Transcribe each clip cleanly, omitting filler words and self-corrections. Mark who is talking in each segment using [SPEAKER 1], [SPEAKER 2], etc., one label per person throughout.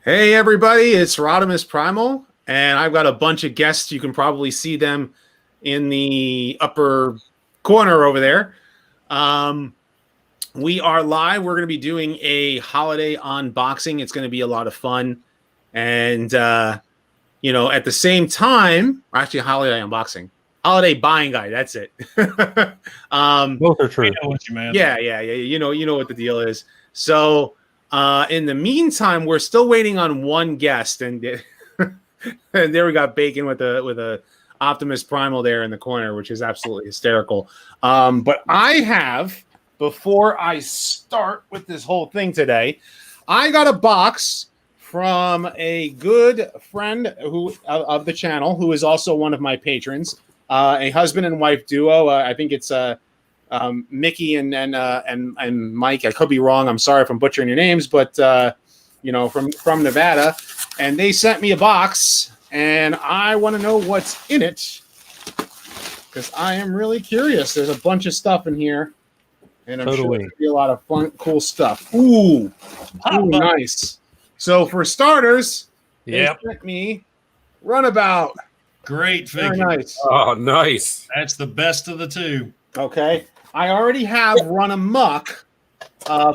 [SPEAKER 1] Hey everybody, it's Optimus Primal, and I've got a bunch of guests. You can probably see them in the upper corner over there. We are live. We're going to be doing a holiday unboxing. It's going to be a lot of fun. And, at the same time, actually a holiday unboxing. Holiday buying guide, that's it.
[SPEAKER 2] Both are true.
[SPEAKER 3] I know what you meant.
[SPEAKER 1] Yeah. You know what the deal is. So in the meantime, we're still waiting on one guest, and and there we got Bacon with a Optimus Primal there in the corner, which is absolutely hysterical. But I have, before I start with this whole thing today, I got a box from a good friend of the channel, who is also one of my patrons, a husband and wife duo. I think it's Mickey and Mike. I could be wrong. I'm sorry if I'm butchering your names, but from Nevada, and they sent me a box, and I want to know what's in it because I am really curious. There's a bunch of stuff in here, and I'm sure there'll be a lot of fun, cool stuff. Ooh, nice. So for starters, they sent me Runabout.
[SPEAKER 3] Great figure.
[SPEAKER 1] Very nice.
[SPEAKER 4] Oh, nice.
[SPEAKER 3] That's the best of the two.
[SPEAKER 1] Okay. I already have Run Amok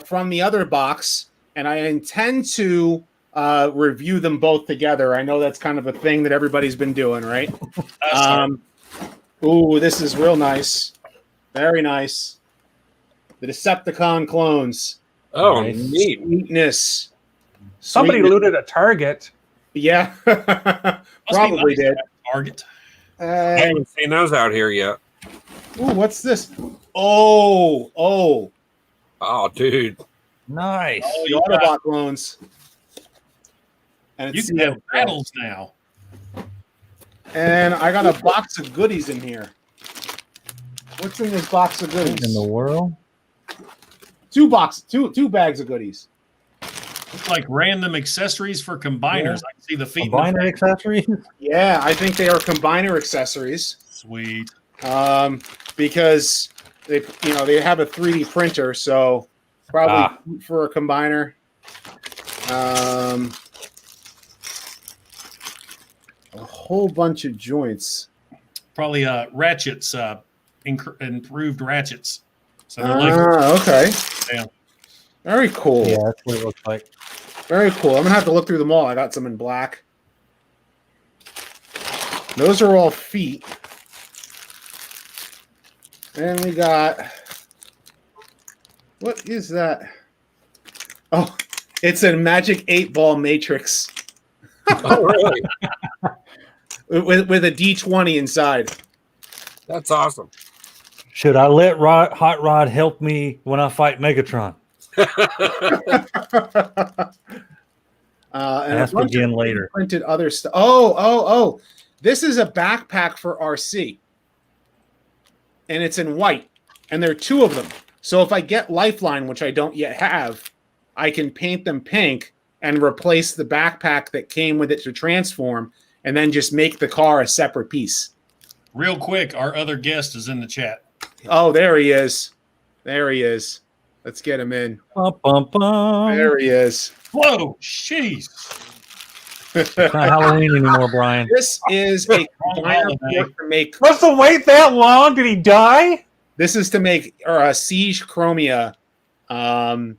[SPEAKER 1] from the other box, and I intend to review them both together. I know that's kind of a thing that everybody's been doing, right? Ooh, this is real nice. Very nice. The Decepticon clones.
[SPEAKER 4] Oh,
[SPEAKER 2] Nice.
[SPEAKER 4] neat.
[SPEAKER 1] Sweetness.
[SPEAKER 5] Somebody looted a Target.
[SPEAKER 1] Yeah. Probably did.
[SPEAKER 3] Target.
[SPEAKER 4] I haven't seen those out here yet.
[SPEAKER 1] Ooh, what's this? Oh.
[SPEAKER 4] Oh, dude.
[SPEAKER 2] Nice.
[SPEAKER 3] Oh,
[SPEAKER 1] The Autobot clones. And
[SPEAKER 3] you
[SPEAKER 1] it's
[SPEAKER 3] can have battles now.
[SPEAKER 1] And I got a box of goodies in here. What's in this box of goodies?
[SPEAKER 2] In the world?
[SPEAKER 1] Two bags of goodies.
[SPEAKER 3] It's like random accessories for combiners.
[SPEAKER 2] Yeah.
[SPEAKER 3] I can see the feet.
[SPEAKER 2] Combiner accessories?
[SPEAKER 1] Yeah, I think they are combiner accessories.
[SPEAKER 3] Sweet.
[SPEAKER 1] Because they have a 3D printer, so probably for a combiner. A whole bunch of joints.
[SPEAKER 3] Probably ratchets, improved ratchets. So they're like,
[SPEAKER 1] okay.
[SPEAKER 3] Yeah.
[SPEAKER 1] Very cool.
[SPEAKER 2] Yeah, that's what it looks like.
[SPEAKER 1] Very cool. I'm gonna have to look through them all. I got some in black. Those are all feet. And we got, what is that? Oh, it's a Magic 8-Ball Matrix.
[SPEAKER 4] Oh, really?
[SPEAKER 1] with a D20 inside.
[SPEAKER 4] That's awesome.
[SPEAKER 2] Should I let Hot Rod help me when I fight Megatron?
[SPEAKER 1] And
[SPEAKER 2] Ask again later.
[SPEAKER 1] Printed other stuff. Oh! This is a backpack for RC, and it's in white, and there are two of them. So if I get Lifeline, which I don't yet have, I can paint them pink and replace the backpack that came with it to transform, and then just make the car a separate piece.
[SPEAKER 3] real quick, our other guest is in the chat.
[SPEAKER 1] Oh, there he is. Let's get him in.
[SPEAKER 2] Bum, bum, bum.
[SPEAKER 1] There he is.
[SPEAKER 3] Whoa, jeez.
[SPEAKER 2] It's not Halloween anymore, Brian.
[SPEAKER 1] This is a combiner port to make.
[SPEAKER 5] Must have waited that long. Did he die?
[SPEAKER 1] This is to make Siege Chromia, a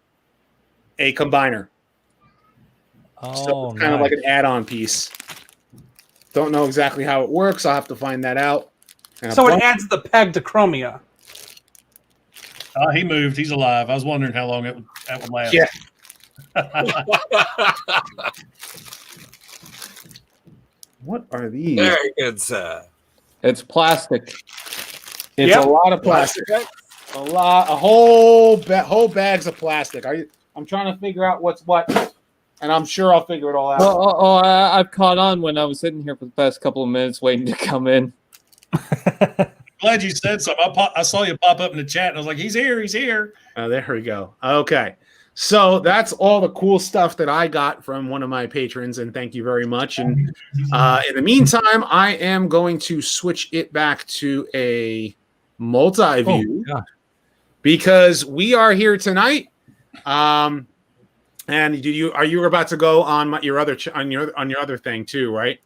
[SPEAKER 1] combiner. So it's kind of like an add-on piece. Don't know exactly how it works. I'll have to find that out. And
[SPEAKER 5] So it adds the peg to Chromia.
[SPEAKER 3] He moved. He's alive. I was wondering how long that would last.
[SPEAKER 1] Yeah. What are these?
[SPEAKER 4] Very good, sir.
[SPEAKER 6] It's plastic.
[SPEAKER 1] It's a lot of plastic. Whole bags of plastic. I'm trying to figure out what's what, and I'm sure I'll figure it all out.
[SPEAKER 6] I've caught on when I was sitting here for the past couple of minutes waiting to come in.
[SPEAKER 3] Glad you said something. I saw you pop up in the chat, and I was like, he's here.
[SPEAKER 1] There we go. Okay. So that's all the cool stuff that I got from one of my patrons, and thank you very much. And in the meantime, I am going to switch it back to a multi-view because we are here tonight. And are you about to go on your other on your other thing too, right,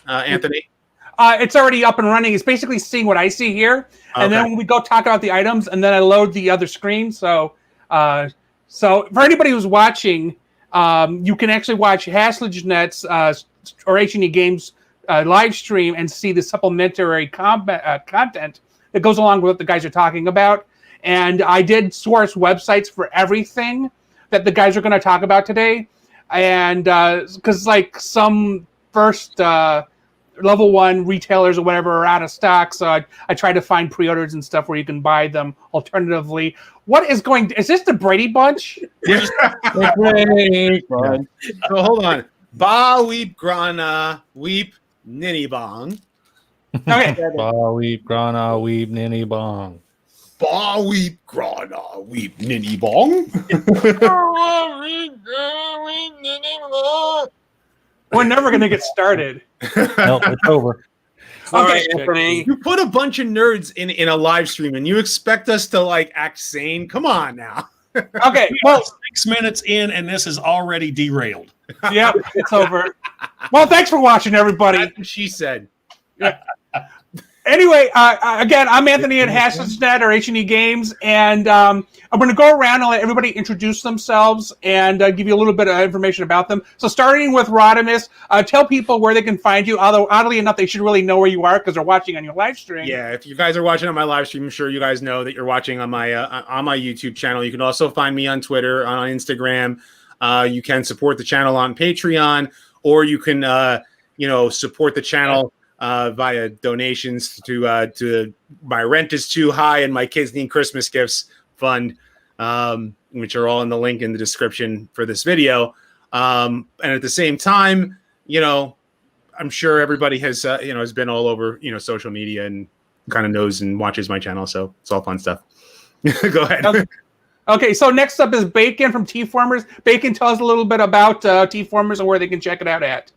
[SPEAKER 1] Anthony?
[SPEAKER 5] It's already up and running. It's basically seeing what I see here, and then we go talk about the items, and then I load the other screen. So for anybody who's watching, you can actually watch HasledNet's or HNE Games live stream and see the supplementary content that goes along with what the guys are talking about. And I did source websites for everything that the guys are going to talk about today, and because like some first level 1 retailers or whatever are out of stock, so I try to find pre-orders and stuff where you can buy them alternatively. Is this the Brady Bunch?
[SPEAKER 6] Brady Bunch.
[SPEAKER 1] So hold on. Ba weep grana weep ninny bong.
[SPEAKER 5] Okay.
[SPEAKER 2] Ba weep grana weep ninny bong.
[SPEAKER 1] Ba weep grana weep ninny bong.
[SPEAKER 5] We're never going to get started.
[SPEAKER 2] Nope, it's over.
[SPEAKER 4] All right, Anthony.
[SPEAKER 1] You put a bunch of nerds in a live stream and you expect us to like act sane? Come on now.
[SPEAKER 5] Okay, well,
[SPEAKER 3] 6 minutes in, and this is already derailed.
[SPEAKER 5] yep, it's over. Well, thanks for watching, everybody.
[SPEAKER 1] That's what she said.
[SPEAKER 5] Anyway, again, I'm Anthony at HasledNet or HNE Games, and I'm going to go around and let everybody introduce themselves and give you a little bit of information about them. So starting with Rodimus, tell people where they can find you, although oddly enough, they should really know where you are because they're watching on your live stream.
[SPEAKER 1] Yeah, if you guys are watching on my live stream, I'm sure you guys know that you're watching on my YouTube channel. You can also find me on Twitter, on Instagram. You can support the channel on Patreon, or you can support the channel via donations to my rent is too high and my kids need Christmas gifts fund, which are all in the link in the description for this video. And at the same time, I'm sure everybody has been all over social media and kind of knows and watches my channel, so it's all fun stuff. Go ahead.
[SPEAKER 5] Okay, so next up is Bacon from T-Formers. Bacon, tell us a little bit about T-Formers and where they can check it out at.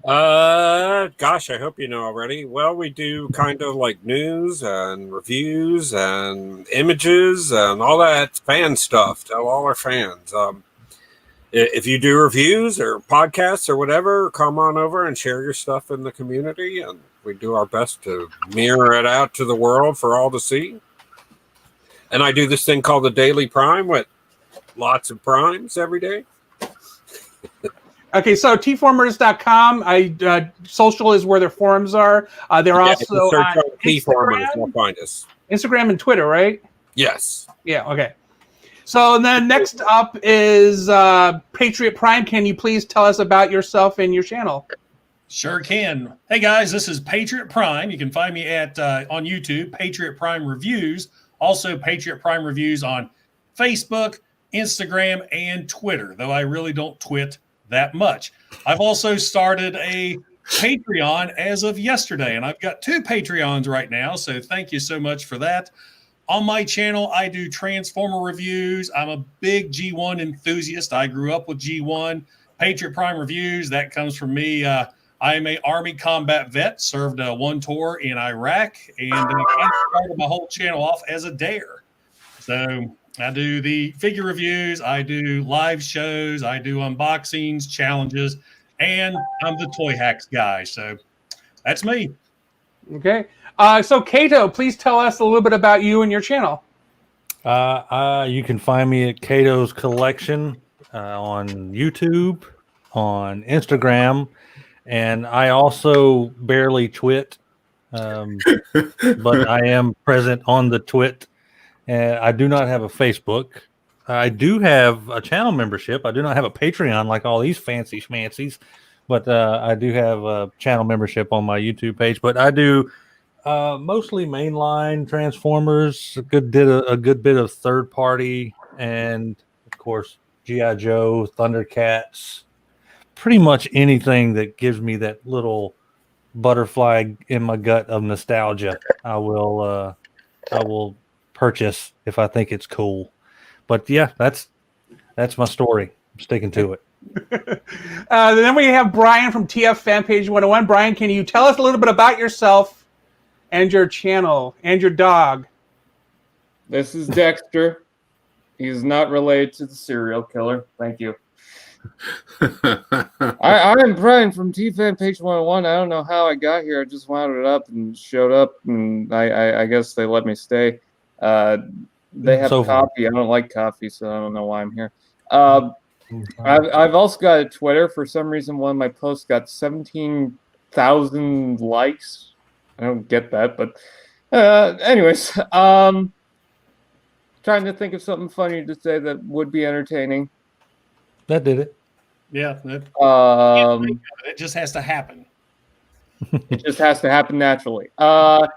[SPEAKER 4] Gosh, I hope you know already. Well, we do kind of like news and reviews and images and all that fan stuff. Tell all our fans. If you do reviews or podcasts or whatever, come on over and share your stuff in the community, and we do our best to mirror it out to the world for all to see. And I do this thing called the Daily Prime with lots of primes every day.
[SPEAKER 5] Okay, so tformers.com. Social is where their forums are. They're also
[SPEAKER 4] search
[SPEAKER 5] on
[SPEAKER 4] T-Formers,
[SPEAKER 5] Instagram.
[SPEAKER 4] you'll find us.
[SPEAKER 5] Instagram and Twitter, right?
[SPEAKER 4] Yes.
[SPEAKER 5] Yeah, okay. So then next up is Patriot Prime. Can you please tell us about yourself and your channel?
[SPEAKER 3] Sure can. Hey guys, this is Patriot Prime. You can find me at on YouTube, Patriot Prime Reviews. Also, Patriot Prime Reviews on Facebook, Instagram, and Twitter, though I really don't twit that much. I've also started a Patreon as of yesterday, and I've got 2 Patreons right now, so thank you so much for that. On my channel, I do Transformer reviews. I'm a big G1 enthusiast. I grew up with G1. Patriot Prime Reviews, that comes from me. I am a Army combat vet, served 1 tour in Iraq, and I started my whole channel off as a dare. So I do the figure reviews, I do live shows, I do unboxings, challenges, and I'm the toy hacks guy. So that's me.
[SPEAKER 5] Okay. So Kato, please tell us a little bit about you and your channel.
[SPEAKER 2] You can find me at Kato's Collection on YouTube, on Instagram, and I also barely twit, but I am present on the twit. And I do not have a Facebook. I do have a channel membership. I do not have a Patreon like all these fancy schmancies, but I do have a channel membership on my YouTube page. But I do mostly mainline Transformers, a good bit of third party, and of course G.I. Joe, Thundercats, pretty much anything that gives me that little butterfly in my gut of nostalgia. I will purchase if I think it's cool. But yeah, that's my story. I'm sticking to it.
[SPEAKER 5] Then we have Brian from TF Fanpage 101. Brian, can you tell us a little bit about yourself and your channel and your dog?
[SPEAKER 6] This is Dexter. He's not related to the serial killer. Thank you. I'm Brian from TFan Page 101. I don't know how I got here. I just wound it up and showed up, and I guess they let me stay. They have coffee. I don't like coffee, so I don't know why I'm here. I've also got a Twitter. For some reason, one of my posts got 17,000 likes. I don't get that, but anyways, trying to think of something funny to say that would be entertaining.
[SPEAKER 2] That did it.
[SPEAKER 3] Yeah. It just has to happen.
[SPEAKER 6] It just has to happen naturally. Why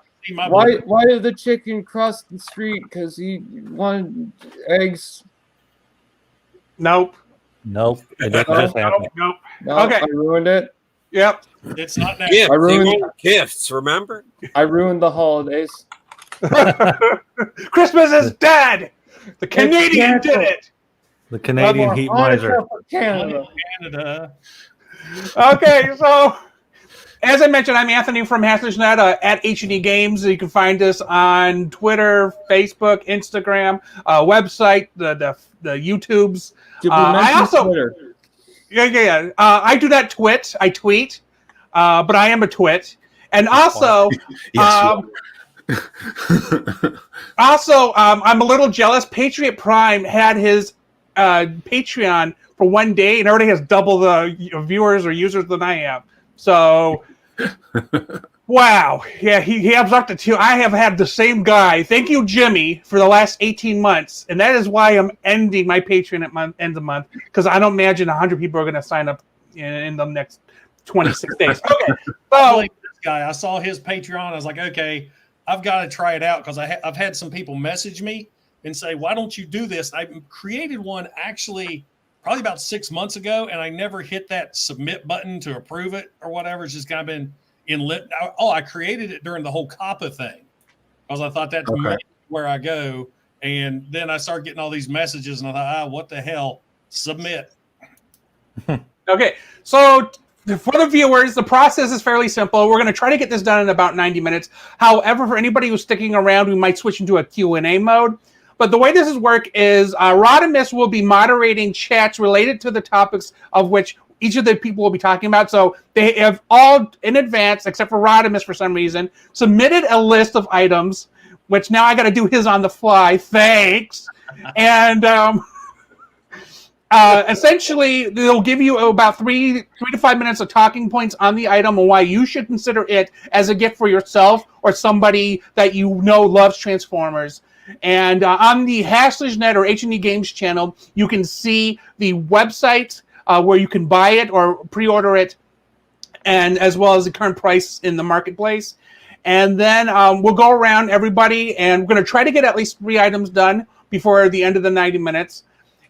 [SPEAKER 6] did the chicken cross the street? Because he wanted eggs.
[SPEAKER 5] Nope.
[SPEAKER 2] It doesn't just happen.
[SPEAKER 5] Nope.
[SPEAKER 6] No,
[SPEAKER 5] Okay.
[SPEAKER 6] I ruined it.
[SPEAKER 5] Yep.
[SPEAKER 3] It's not that.
[SPEAKER 4] Gifts.
[SPEAKER 6] I ruined-
[SPEAKER 4] He wanted gifts, remember?
[SPEAKER 6] I ruined the holidays.
[SPEAKER 5] Christmas is dead. The Canadian did it.
[SPEAKER 2] The Canadian heat miser.
[SPEAKER 6] Canada.
[SPEAKER 3] Canada.
[SPEAKER 5] Okay, so as I mentioned, I'm Anthony from HNE at HNE Games. You can find us on Twitter, Facebook, Instagram, website, the YouTubes.
[SPEAKER 6] Did we
[SPEAKER 5] I
[SPEAKER 6] mention
[SPEAKER 5] also-
[SPEAKER 6] Twitter?
[SPEAKER 5] Yeah. I do not twit. I tweet, but I am a twit. And also,
[SPEAKER 1] Yes,
[SPEAKER 5] I'm a little jealous. Patriot Prime had his Patreon for one day and already has double the viewers or users than I am. So, wow. Yeah, he has up to 2. I have had the same guy. Thank you, Jimmy, for the last 18 months. And that is why I'm ending my Patreon at end of the month, because I don't imagine 100 people are going to sign up in the next 26 days. Okay. So,
[SPEAKER 3] Like this guy, I saw his Patreon. I was like, okay, I've got to try it out because I've had some people message me and say, why don't you do this? I created one actually probably about 6 months ago, and I never hit that submit button to approve it or whatever. It's just kind of been in lit. Oh, I created it during the whole COPPA thing because I thought that's where I go. And then I started getting all these messages, and I thought, what the hell? Submit.
[SPEAKER 5] okay. So for the viewers, the process is fairly simple. We're going to try to get this done in about 90 minutes. However, for anybody who's sticking around, we might switch into a Q&A mode. But the way this is work is Rodimus will be moderating chats related to the topics of which each of the people will be talking about. So they have all, in advance, except for Rodimus for some reason, submitted a list of items, which now I got to do his on the fly. Thanks. And essentially, they'll give you about 3 to 5 minutes of talking points on the item and why you should consider it as a gift for yourself or somebody that you know loves Transformers. And on the /net or HNE Games channel, you can see the website where you can buy it or pre-order it, and as well as the current price in the marketplace. And then we'll go around everybody, and we're going to try to get at least 3 items done before the end of the 90 minutes.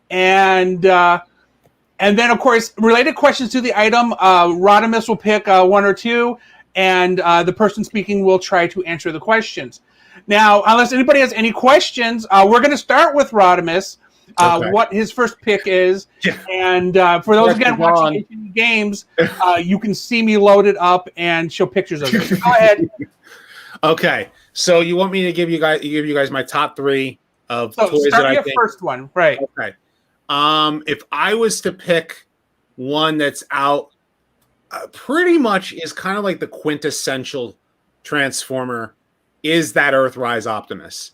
[SPEAKER 5] And then, of course, related questions to the item, Rodimus will pick 1 or 2, and the person speaking will try to answer the questions. Now, unless anybody has any questions, we're going to start with Rodimus, what his first pick is. Yeah. And for those, again, watching HNE Games, you can see me load it up and show pictures of it. Go ahead.
[SPEAKER 1] Okay. So you want me to give you guys my top 3 of toys that I think?
[SPEAKER 5] First one, right.
[SPEAKER 1] Okay. If I was to pick one that's out, pretty much is kind of like the quintessential Transformer, is that Earthrise Optimus.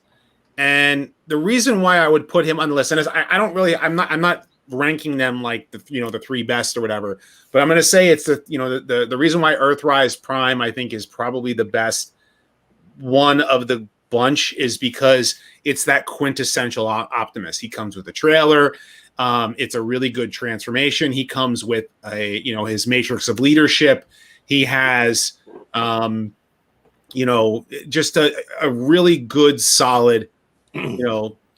[SPEAKER 1] And the reason why I would put him on the list, and I'm not ranking them like the 3 best or whatever, but I'm going to say it's the reason why Earthrise Prime I think is probably the best one of the bunch is because it's that quintessential Optimus. He comes with a trailer. It's a really good transformation. He comes with his matrix of leadership. He has just a really good, solid,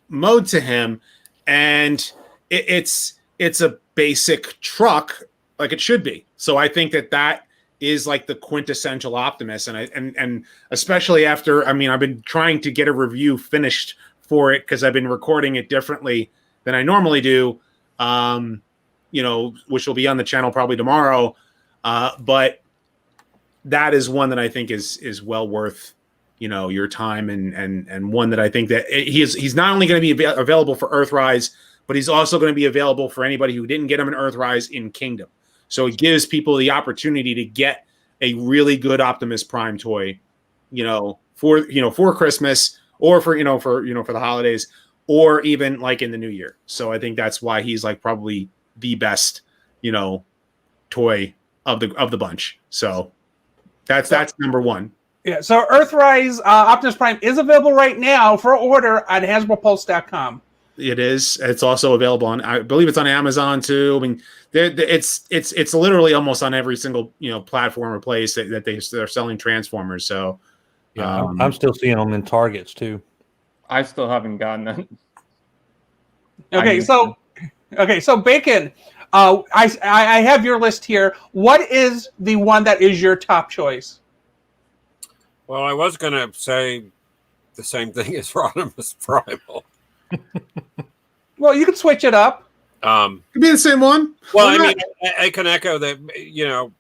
[SPEAKER 1] mode to him. And it's a basic truck like it should be. So I think that is like the quintessential Optimus. And especially after, I've been trying to get a review finished for it because I've been recording it differently than I normally do, which will be on the channel probably tomorrow. But that is one that I think is well worth, your time and one that I think that he's not only going to be available for Earthrise, but he's also going to be available for anybody who didn't get him in Earthrise in Kingdom. So it gives people the opportunity to get a really good Optimus Prime toy, for Christmas or for the holidays, or even like in the new year. So I think that's why he's like probably the best, toy of the bunch. So that's number one.
[SPEAKER 5] Yeah. So Earthrise Optimus Prime is available right now for order at HasbroPulse.com.
[SPEAKER 1] It is. It's also available on, I believe it's on Amazon too. I mean, it's literally almost on every single platform or place that they're selling Transformers. So
[SPEAKER 2] yeah, I'm still seeing them in Targets too.
[SPEAKER 6] I still haven't gotten that.
[SPEAKER 5] Okay, so Bacon, I have your list here. What is the one that is your top choice?
[SPEAKER 4] Well, I was going to say the same thing as Optimus Primal.
[SPEAKER 5] Well, you can switch it up.
[SPEAKER 1] Could be the same one.
[SPEAKER 4] Well, I mean, I can echo that.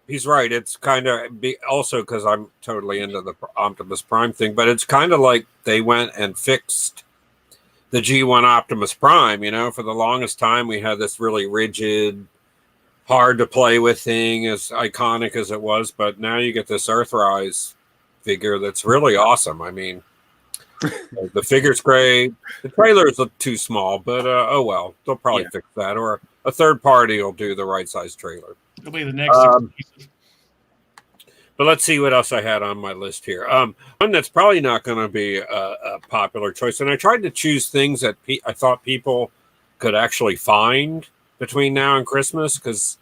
[SPEAKER 4] He's right. It's kind of also because I'm totally into the Optimus Prime thing, but it's kind of like they went and fixed the G1 Optimus Prime. For the longest time, we had this really rigid, hard to play with thing, as iconic as it was. But now you get this Earthrise figure that's really awesome. I mean, the figure's great. The trailers look too small, but oh well, they'll probably fix that, or a third party will do the right size trailer.
[SPEAKER 3] It'll be the next.
[SPEAKER 4] But let's see what else I had on my list here. One that's probably not going to be a popular choice, and I tried to choose things that I thought people could actually find between now and Christmas, because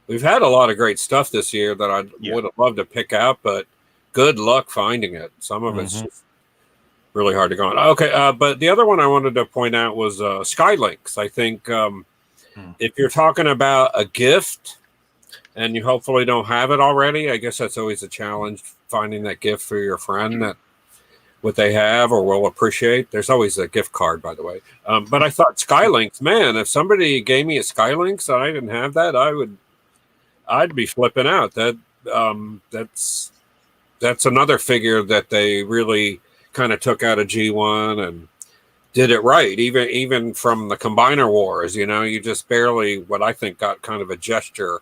[SPEAKER 4] we've had a lot of great stuff this year that I would have loved to pick out, but good luck finding it. Some of it's just really hard to go on. Okay, but the other one I wanted to point out was Skylinks. I think if you're talking about a gift and you hopefully don't have it already, I guess that's always a challenge, finding that gift for your friend that what they have or will appreciate. There's always a gift card, by the way. But I thought Skylinks, man, if somebody gave me a Skylinks and I didn't have that, I'd be flipping out. That's another figure that they really kind of took out of G1 and did it right. Even from the Combiner Wars, you just barely, what I think, got kind of a gesture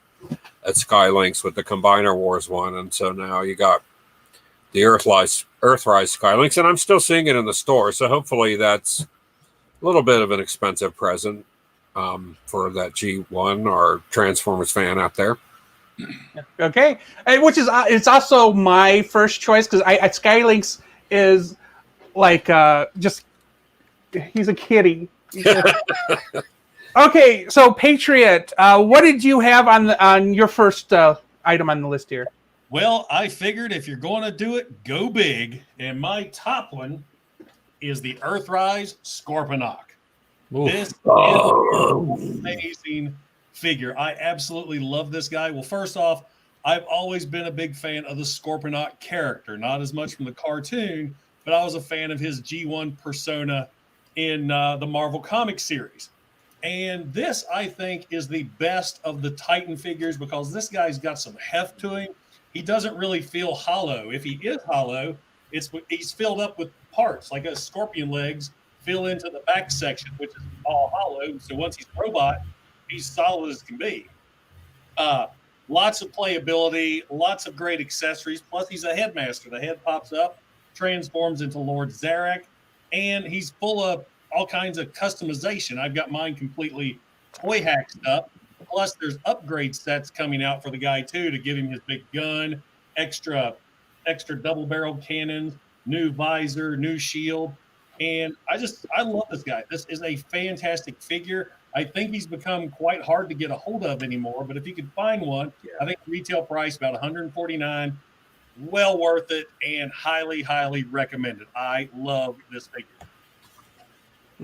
[SPEAKER 4] at Skylinks with the Combiner Wars one. And so now you got the Earthrise Skylinks, and I'm still seeing it in the store. So hopefully that's a little bit of an expensive present for that G1 or Transformers fan out there.
[SPEAKER 5] Okay, which is it's also my first choice, because Skylinks is like just he's a kitty. Okay, so Patriot, what did you have on your first item on the list here?
[SPEAKER 3] Well, I figured if you're going to do it, go big, and my top one is the Earthrise Scorponok. This is an amazing figure. I absolutely love this guy. Well, first off, I've always been a big fan of the Scorponok character, not as much from the cartoon, but I was a fan of his G1 persona in the Marvel Comics series. And this, I think, is the best of the Titan figures, because this guy's got some heft to him. He doesn't really feel hollow. If he is hollow, he's filled up with parts, like a scorpion legs fill into the back section, which is all hollow. So once he's a robot, he's solid as can be. Lots of playability, lots of great accessories. Plus, he's a headmaster. The head pops up, transforms into Lord Zarak, and he's full of all kinds of customization. I've got mine completely toy hacked up. Plus, there's upgrade sets coming out for the guy too, to give him his big gun, extra double-barreled cannons, new visor, new shield, and I love this guy. This is a fantastic figure. I think he's become quite hard to get a hold of anymore, but if you could find one, I think retail price about $149, well worth it, and highly, highly recommended. I love this figure.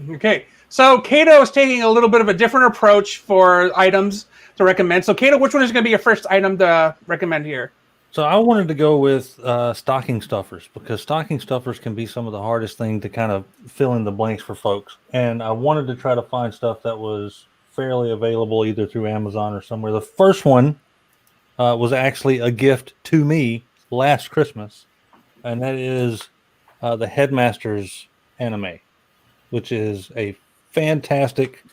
[SPEAKER 5] Okay, so Kato is taking a little bit of a different approach for items to recommend. So Kato, which one is going to be your first item to recommend here?
[SPEAKER 2] So I wanted to go with stocking stuffers, because stocking stuffers can be some of the hardest thing to kind of fill in the blanks for folks. And I wanted to try to find stuff that was fairly available either through Amazon or somewhere. The first one was actually a gift to me last Christmas, and that is the Headmasters anime, which is a fantastic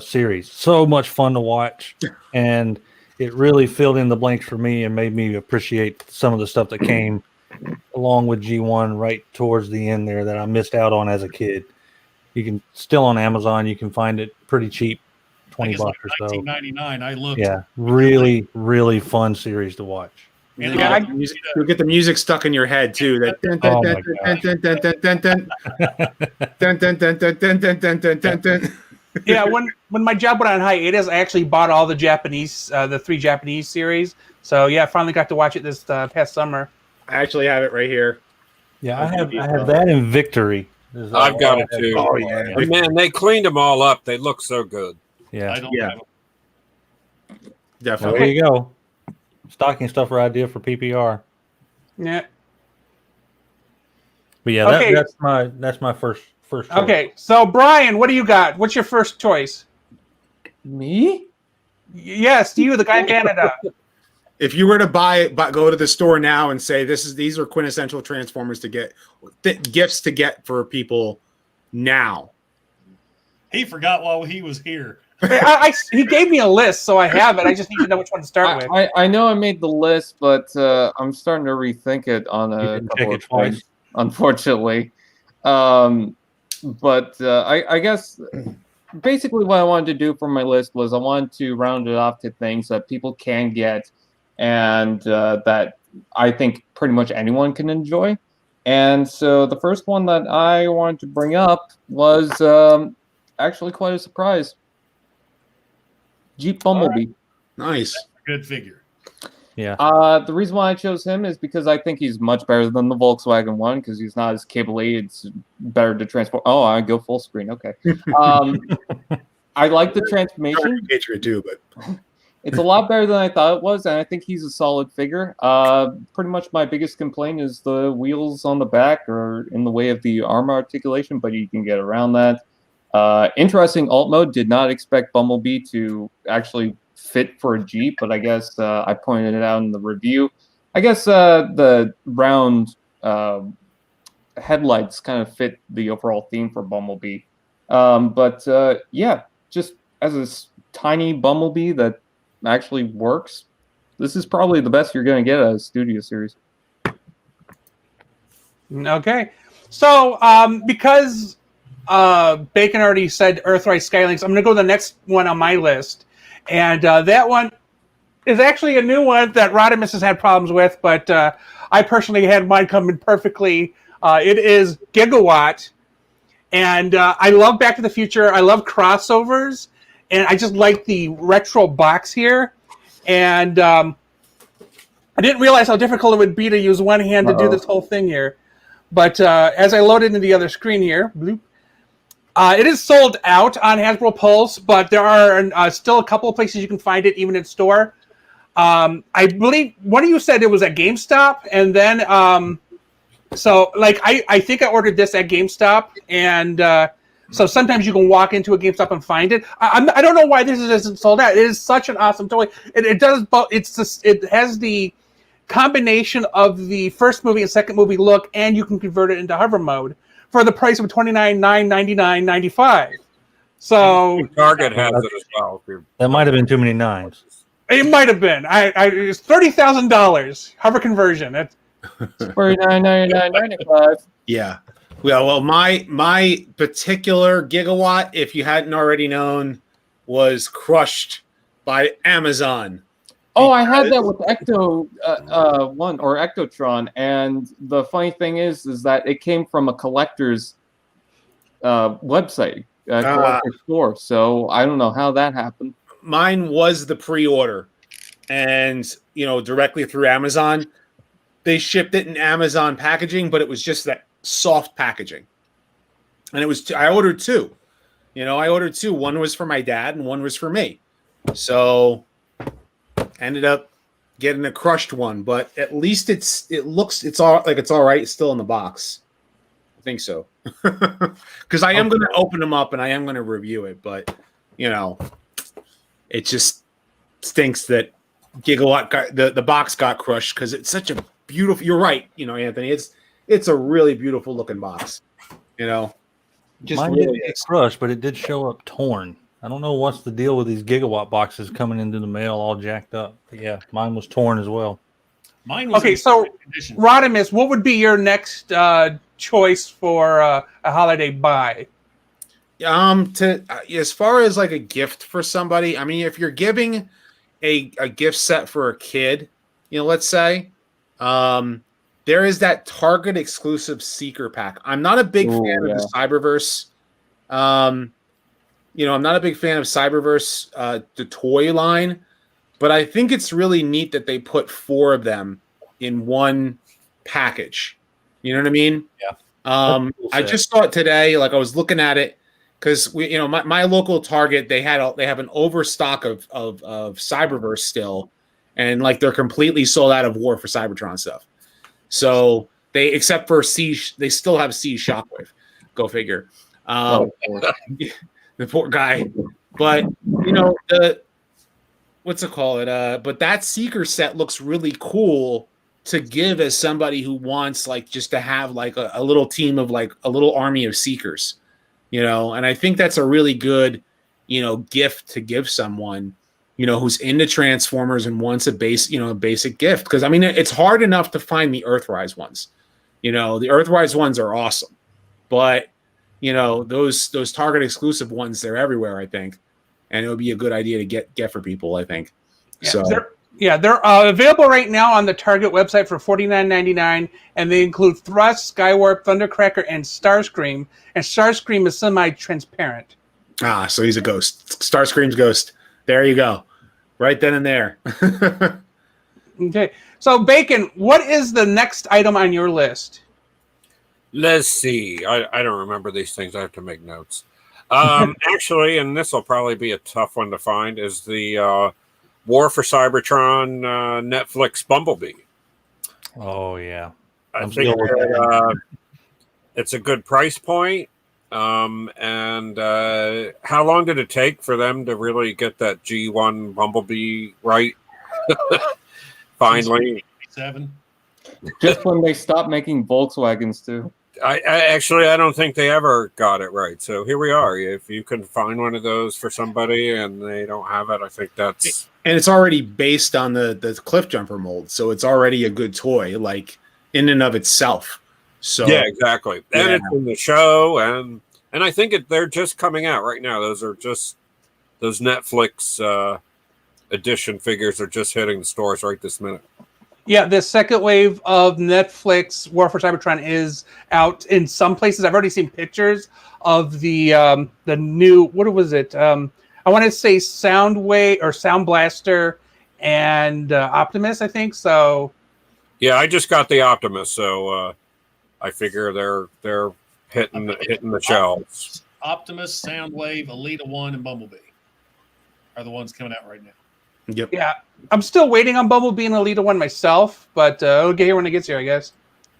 [SPEAKER 2] series. So much fun to watch, and it really filled in the blanks for me and made me appreciate some of the stuff that came along with G1 right towards the end there that I missed out on as a kid. You can still on Amazon. You can find it pretty cheap, $20
[SPEAKER 3] like
[SPEAKER 2] or so.
[SPEAKER 3] $19.99. I looked.
[SPEAKER 2] Yeah, really, really fun series to watch.
[SPEAKER 3] And
[SPEAKER 1] You'll get the music stuck in your head too. That dun dun dun dun dun dun dun dun dun.
[SPEAKER 5] Yeah, when my job went on hiatus, I actually bought all the the 3 Japanese series. So yeah, I finally got to watch it this past summer.
[SPEAKER 1] I actually have it right here.
[SPEAKER 2] Yeah, I have that in Victory.
[SPEAKER 4] I've got it too.
[SPEAKER 1] Oh yeah,
[SPEAKER 4] And man, they cleaned them all up. They look so good.
[SPEAKER 2] Yeah,
[SPEAKER 3] I don't
[SPEAKER 1] Yeah.
[SPEAKER 3] have it.
[SPEAKER 1] definitely.
[SPEAKER 2] there you go. Stocking stuffer idea for PPR.
[SPEAKER 5] Yeah.
[SPEAKER 2] But yeah,
[SPEAKER 5] Okay.
[SPEAKER 2] that's my first choice.
[SPEAKER 5] Okay, so Brian, what do you got? What's your first choice?
[SPEAKER 6] Me?
[SPEAKER 5] Yes, you, the guy in Canada.
[SPEAKER 1] If you were to go to the store now and say these are quintessential Transformers to get gifts to get for people now.
[SPEAKER 3] He forgot while he was here.
[SPEAKER 5] He gave me a list, so I have it. I just need to know which one to start with.
[SPEAKER 6] I know I made the list, but I'm starting to rethink it on
[SPEAKER 2] You
[SPEAKER 6] a
[SPEAKER 2] didn't
[SPEAKER 6] couple
[SPEAKER 2] check
[SPEAKER 6] of
[SPEAKER 2] it twice?
[SPEAKER 6] things, unfortunately. But I guess basically what I wanted to do for my list was I wanted to round it off to things that people can get and that I think pretty much anyone can enjoy. And so the first one that I wanted to bring up was actually quite a surprise. Jeep Bumblebee.
[SPEAKER 1] Nice.
[SPEAKER 3] Good figure.
[SPEAKER 2] Yeah.
[SPEAKER 6] The reason why I chose him is because I think he's much better than the Volkswagen one because he's not as cable-y. It's better to transport. Oh, I go full screen. Okay. I like the transformation.
[SPEAKER 1] Patriot too, but
[SPEAKER 6] It's a lot better than I thought it was, and I think he's a solid figure. Pretty much my biggest complaint is the wheels on the back are in the way of the arm articulation, but you can get around that. Interesting alt mode. Did not expect Bumblebee to actually fit for a Jeep, but I guess I pointed it out in the review. I guess the round headlights kind of fit the overall theme for Bumblebee. But yeah, just as a tiny Bumblebee that actually works, this is probably the best you're going to get out of Studio Series.
[SPEAKER 5] Okay. So because Bacon already said Earthrise Skylinks, I'm going to go to the next one on my list. And that one is actually a new one that Rodimus has had problems with, but I personally had mine come in perfectly. It is Gigawatt. And I love Back to the Future. I love crossovers. And I just like the retro box here. And I didn't realize how difficult it would be to use one hand to do this whole thing here. But as I load into the other screen here, bloop, it is sold out on Hasbro Pulse, but there are still a couple of places you can find it, even in store. I believe one of you said it was at GameStop, and then so like I think I ordered this at GameStop, and so sometimes you can walk into a GameStop and find it. I don't know why this isn't sold out. It is such an awesome toy. It does both. It has the combination of the first movie and second movie look, and you can convert it into hover mode for the price of $29,999.95. So
[SPEAKER 4] Target has it as well.
[SPEAKER 2] That might have been too many nines.
[SPEAKER 5] it might have been. It's $30,000 hover conversion. That's
[SPEAKER 6] $49.99.95.
[SPEAKER 1] yeah. Well, my particular Gigawatt, if you hadn't already known, was crushed by Amazon.
[SPEAKER 6] Oh, I had that with Ecto one or Ectotron, and the funny thing is that it came from a collector's website, collector store. So I don't know how that happened.
[SPEAKER 1] Mine was the pre-order, and directly through Amazon. They shipped it in Amazon packaging, but it was just that soft packaging, and it was. I ordered two. I ordered two. One was for my dad, and one was for me. So ended up getting a crushed one, but at least it's all right. It's still in the box. I think so, because I am going to open them up and I am going to review it. But it just stinks that Gigawatt the box got crushed because it's such a beautiful. You're right, Anthony. It's a really beautiful looking box.
[SPEAKER 2] Just
[SPEAKER 1] Mine
[SPEAKER 2] really didn't get crushed, but it did show up torn. I don't know what's the deal with these gigawatt boxes coming into the mail all jacked up. But yeah, mine was torn as well.
[SPEAKER 3] Mine was
[SPEAKER 5] Okay, so Rodimus, what would be your next choice for a holiday buy?
[SPEAKER 1] As far as like a gift for somebody, I mean, if you're giving a gift set for a kid, let's say, there is that Target exclusive Seeker pack. I'm not a big fan of the Cyberverse. I'm not a big fan of Cyberverse, the toy line, but I think it's really neat that they put 4 of them in one package. You know what I mean?
[SPEAKER 2] Yeah.
[SPEAKER 1] I just saw it today. Like I was looking at it because my local Target, they have an overstock of Cyberverse still, and like they're completely sold out of War for Cybertron stuff. So except for Siege, they still have Siege Shockwave. Go figure. The poor guy. But what's it called? But that Seeker set looks really cool to give as somebody who wants like just to have like a little team of like a little army of Seekers, and I think that's a really good, gift to give someone, who's into Transformers and wants a basic gift. Because I mean, it's hard enough to find the Earthrise ones. The Earthrise ones are awesome, but those Target exclusive ones, they're everywhere, I think, and it would be a good idea to get for people, I think.
[SPEAKER 5] Yeah, they're available right now on the Target website for $49.99, and they include Thrust, Skywarp, Thundercracker, and Starscream. And Starscream is semi-transparent.
[SPEAKER 1] So he's a ghost. Starscream's ghost. There you go. Right then and there.
[SPEAKER 5] Okay. So, Bacon, what is the next item on your list?
[SPEAKER 4] Let's see. I don't remember these things. I have to make notes. Actually, and this will probably be a tough one to find, is the War for Cybertron Netflix Bumblebee.
[SPEAKER 2] Oh, yeah.
[SPEAKER 4] I think it's a good price point. And how long did it take for them to really get that G1 Bumblebee right? Finally.
[SPEAKER 3] 7.
[SPEAKER 6] Just when they stopped making Volkswagens, too.
[SPEAKER 4] I don't think they ever got it right. So here we are. If you can find one of those for somebody and they don't have it, I think that's...
[SPEAKER 1] And it's already based on the Cliff Jumper mold, so it's already a good toy, like in and of itself. So
[SPEAKER 4] yeah, exactly. And it's in the show, and I think they're just coming out right now. Those are just those Netflix edition figures are just hitting the stores right this minute.
[SPEAKER 5] Yeah, the second wave of Netflix War for Cybertron is out in some places. I've already seen pictures of the new, what was it? I want to say Soundwave or Sound Blaster and Optimus, I think. So
[SPEAKER 4] yeah, I just got the Optimus, so I figure they're hitting the shelves.
[SPEAKER 3] Optimus, Soundwave, Elita 1, and Bumblebee are the ones coming out right now.
[SPEAKER 1] Yep.
[SPEAKER 5] Yeah, I'm still waiting on Bumblebee and Elita 1 myself, but it'll get here when it gets here, I guess.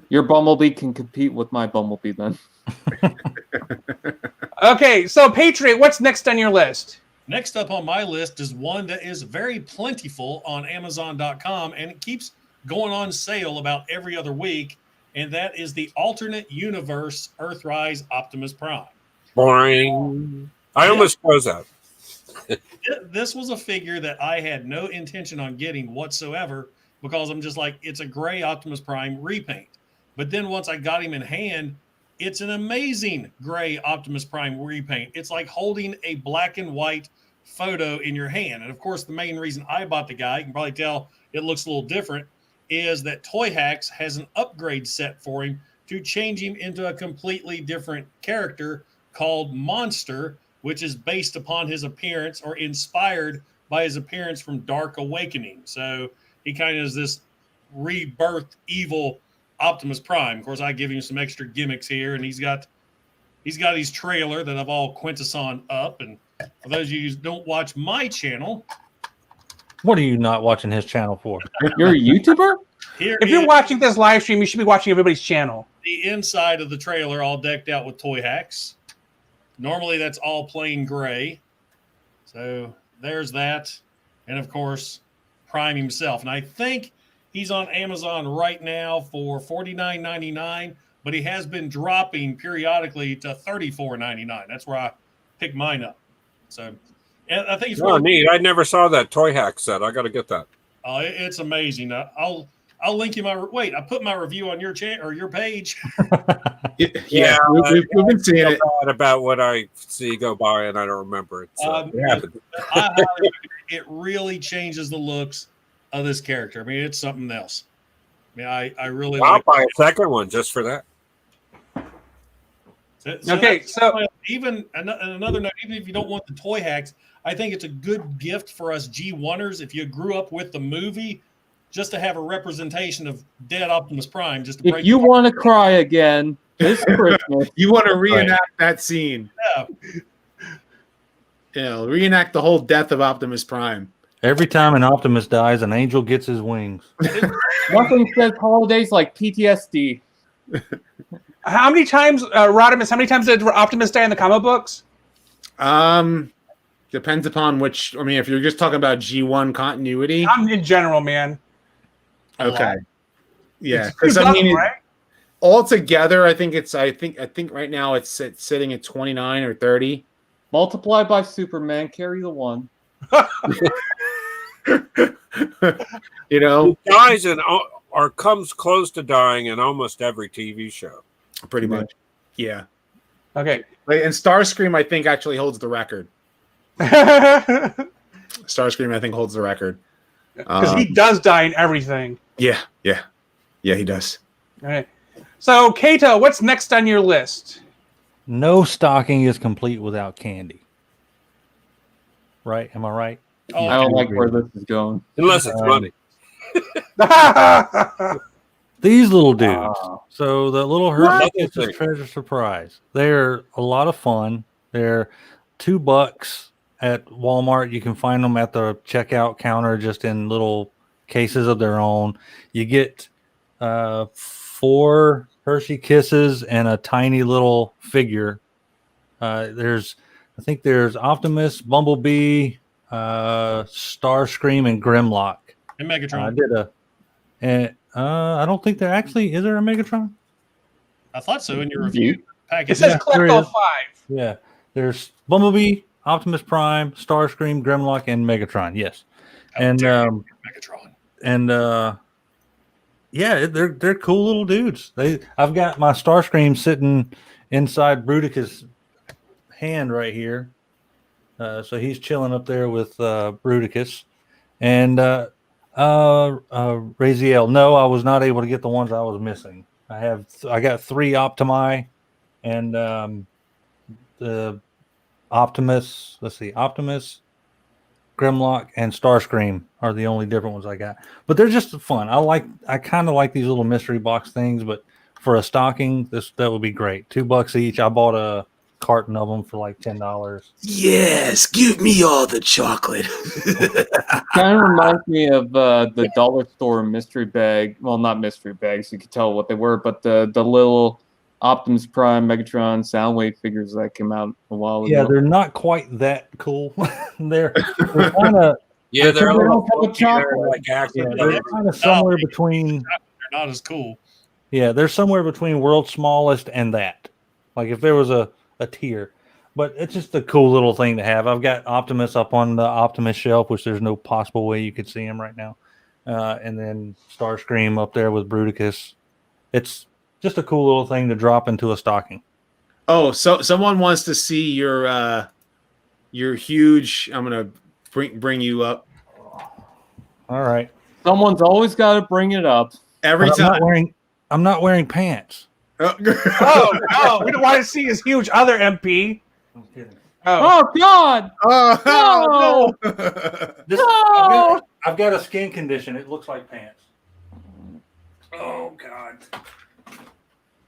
[SPEAKER 6] Your Bumblebee can compete with my Bumblebee then.
[SPEAKER 5] Okay, so Patriot, what's next on your list?
[SPEAKER 3] Next up on my list is one that is very plentiful on Amazon.com, and it keeps going on sale about every other week, and that is the alternate universe Earthrise Optimus Prime.
[SPEAKER 4] Boring. I almost chose that.
[SPEAKER 3] This was a figure that I had no intention on getting whatsoever because I'm just like, it's a gray Optimus Prime repaint. But then once I got him in hand, it's an amazing gray Optimus Prime repaint. It's like holding a black and white photo in your hand. And of course, the main reason I bought the guy, you can probably tell it looks a little different, is that Toy Hacks has an upgrade set for him to change him into a completely different character called Monster, which is based upon his appearance or inspired by his appearance from Dark Awakening. So he kind of is this rebirth evil Optimus Prime. Of course, I give him some extra gimmicks here, and he's got his trailer that I've all quintesson up. And for those of you who don't watch my channel,
[SPEAKER 2] what are you not watching his channel for?
[SPEAKER 6] You're a YouTuber?
[SPEAKER 5] If you're watching this live stream, you should be watching everybody's channel.
[SPEAKER 3] The inside of the trailer all decked out with Toy Hacks. Normally, that's all plain gray. So there's that. And, of course, Prime himself. And I think he's on Amazon right now for $49.99, but he has been dropping periodically to $34.99. That's where I pick mine up. So, and I think it's
[SPEAKER 4] Oh, neat. I never saw that toy hack set. I got to get that.
[SPEAKER 3] It's amazing. I'll link you I put my review on your chat or your page.
[SPEAKER 1] Yeah, we've been seeing it.
[SPEAKER 4] About what I see go by, and I don't remember it. So
[SPEAKER 3] it really changes the looks of this character. I mean, it's something else. I mean, I really
[SPEAKER 4] I'll
[SPEAKER 3] like
[SPEAKER 4] buy a second one just for that.
[SPEAKER 3] So even another note, even if you don't want the toy hacks, I think it's a good gift for us G1ers if you grew up with the movie, just to have a representation of dead Optimus Prime. Just to
[SPEAKER 6] if you want to cry again this Christmas,
[SPEAKER 1] you want to reenact that scene.
[SPEAKER 3] Yeah.
[SPEAKER 1] Reenact the whole death of Optimus Prime.
[SPEAKER 2] Every time an Optimus dies, an angel gets his wings.
[SPEAKER 6] nothing says holidays like PTSD.
[SPEAKER 5] How many times, Rodimus, how many times did Optimus die in the comic books?
[SPEAKER 1] Depends upon which. I mean, if you're just talking about G1 continuity,
[SPEAKER 5] I'm in general, man.
[SPEAKER 1] okay, yeah,
[SPEAKER 5] Because
[SPEAKER 1] I mean,
[SPEAKER 5] right?
[SPEAKER 1] altogether, I think right now it's sitting at 29 or 30.
[SPEAKER 6] Multiply by Superman, carry the one.
[SPEAKER 1] He
[SPEAKER 4] dies or comes close to dying in almost every TV show.
[SPEAKER 1] Pretty much, yeah.
[SPEAKER 5] Okay.
[SPEAKER 1] And Starscream, I think, actually holds the record. Starscream, I think, holds the record.
[SPEAKER 5] Because he does die in everything.
[SPEAKER 1] Yeah, he does.
[SPEAKER 5] All right. So, Kato, what's next on your list?
[SPEAKER 2] No stocking is complete without candy. Right? Am I right?
[SPEAKER 3] Oh,
[SPEAKER 6] I don't like where this is going.
[SPEAKER 4] Unless it's money.
[SPEAKER 2] These little dudes. So the little Hershey Treasure Surprise. They're a lot of fun. They're $2 at Walmart. You can find them at the checkout counter, just in little cases of their own. You get 4 Hershey Kisses and a tiny little figure. There's Optimus, Bumblebee, Starscream, and Grimlock.
[SPEAKER 3] And Megatron.
[SPEAKER 2] I don't think there actually is there a Megatron.
[SPEAKER 3] I thought so in your review package.
[SPEAKER 5] It says collect all 5.
[SPEAKER 2] Yeah, there's Bumblebee, Optimus Prime, Starscream, Grimlock, and Megatron. Yes,
[SPEAKER 3] Megatron.
[SPEAKER 2] And yeah, they're cool little dudes. I've got my Starscream sitting inside Bruticus' hand right here, so he's chilling up there with Bruticus, and Raziel. No, I was not able to get the ones I was missing. I got 3 Optimi, and the Optimus. Let's see, Optimus, Grimlock, and Starscream are the only different ones I got. But they're just fun. I kind of like these little mystery box things. But for a stocking, that would be great. $2 each. I bought a carton of them for like $10.
[SPEAKER 1] Yes, give me all the chocolate.
[SPEAKER 6] Kind of reminds me of the dollar store mystery bag. Well, not mystery bags. You could tell what they were, but the little Optimus Prime, Megatron, Soundwave figures that came out a while ago.
[SPEAKER 2] Yeah, they're not quite that cool. they're kind of
[SPEAKER 4] they're
[SPEAKER 2] like they're kind of somewhere between.
[SPEAKER 3] They're not as cool.
[SPEAKER 2] Yeah, they're somewhere between World's Smallest and that. Like if there was a tier, but it's just a cool little thing to have. I've got Optimus up on the Optimus shelf, which there's no possible way you could see him right now, and then Starscream up there with Bruticus. It's just a cool little thing to drop into a stocking.
[SPEAKER 1] Oh, so someone wants to see your huge. I'm gonna bring you up.
[SPEAKER 2] All right.
[SPEAKER 6] Someone's always got to bring it up
[SPEAKER 1] every time.
[SPEAKER 2] I'm not wearing pants.
[SPEAKER 5] Oh no! We don't want to see his huge other MP.
[SPEAKER 2] I'm kidding.
[SPEAKER 6] Oh God!
[SPEAKER 1] Oh
[SPEAKER 6] No!
[SPEAKER 2] I've got a skin condition. It looks like pants. Oh God!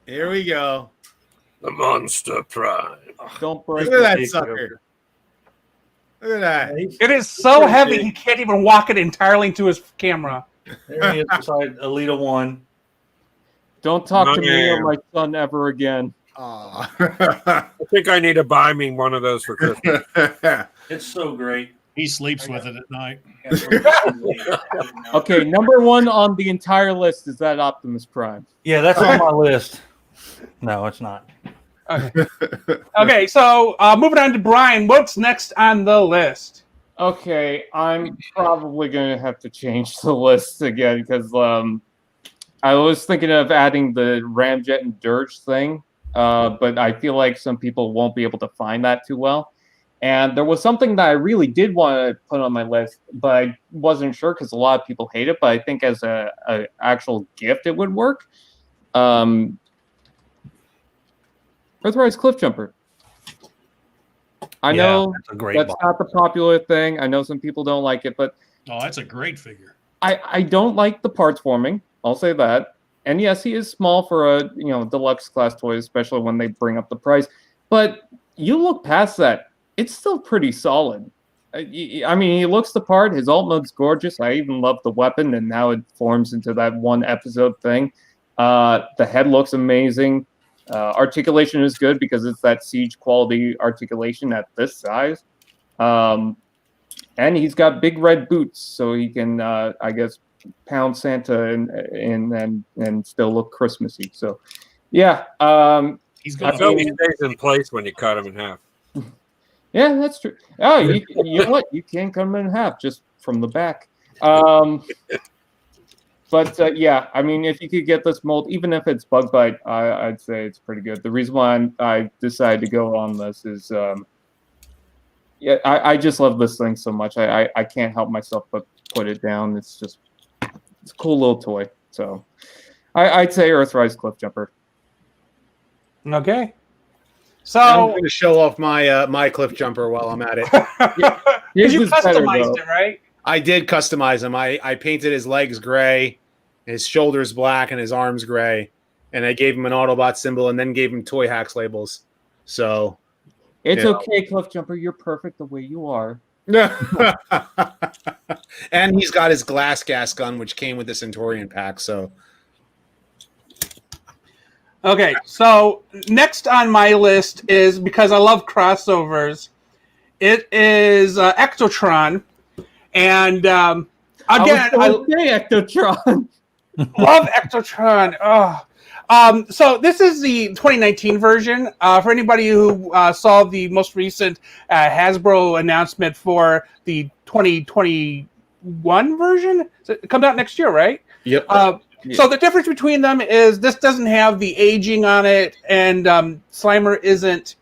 [SPEAKER 1] Here we go.
[SPEAKER 4] The Monster Prime.
[SPEAKER 6] Don't break
[SPEAKER 1] Look at that sucker. Look at that.
[SPEAKER 5] It is so heavy he can't even walk it entirely into his camera.
[SPEAKER 2] There he is beside Elita 1.
[SPEAKER 6] Don't talk to me or my son ever again.
[SPEAKER 4] I think I need to buy me one of those for Christmas.
[SPEAKER 2] It's so great.
[SPEAKER 3] He sleeps with it at night.
[SPEAKER 6] Okay, number 1 on the entire list is that Optimus Prime.
[SPEAKER 2] Yeah, that's on my list. No, it's not.
[SPEAKER 5] Okay, so moving on to Brian. What's next on the list?
[SPEAKER 6] Okay, I'm probably going to have to change the list again because I was thinking of adding the Ramjet and Dirge thing, but I feel like some people won't be able to find that too well. And there was something that I really did want to put on my list, but I wasn't sure because a lot of people hate it. But I think as a actual gift, it would work. Earthrise Cliff Jumper. I know that's not the popular thing. I know some people don't like it, but
[SPEAKER 3] that's a great figure.
[SPEAKER 6] I don't like the parts forming. I'll say that. And yes, he is small for a deluxe class toy, especially when they bring up the price. But you look past that, it's still pretty solid. I mean, he looks the part. His alt mode's gorgeous. I even love the weapon and how it forms into that one episode thing. The head looks amazing. Articulation is good because it's that siege quality articulation at this size. And he's got big red boots, so he can, I guess, pound Santa and still look Christmassy. So, yeah.
[SPEAKER 3] He's
[SPEAKER 4] I feel he stays in place when you cut him in half.
[SPEAKER 6] Yeah, that's true. Oh, you know what? You can cut him in half just from the back. But yeah, I mean, if you could get this mold, even if it's bug bite, I'd say it's pretty good. The reason why I decided to go on this is, yeah, I just love this thing so much. I can't help myself but put it down. It's a cool little toy. So I'd say Earthrise Cliff Jumper.
[SPEAKER 5] Okay. So
[SPEAKER 1] I'm going to show off my Cliff Jumper while I'm at it.
[SPEAKER 5] Because you customized it, right?
[SPEAKER 1] I did customize him. I painted his legs gray, his shoulders black, and his arms gray. And I gave him an Autobot symbol and then gave him Toy Hacks labels. So
[SPEAKER 6] it's okay, Cliff Jumper. You're perfect the way you are.
[SPEAKER 1] And he's got his glass gas gun, which came with the Centaurian pack. So
[SPEAKER 5] okay, so next on my list is, because I love crossovers, it is Exotron. And again,
[SPEAKER 6] I say Exotron.
[SPEAKER 5] Love Exotron. So this is the 2019 version. For anybody who saw the most recent Hasbro announcement for the 2021 version, so it comes out next year, right?
[SPEAKER 1] Yep.
[SPEAKER 5] So the difference between them is this doesn't have the aging on it, and Slimer isn't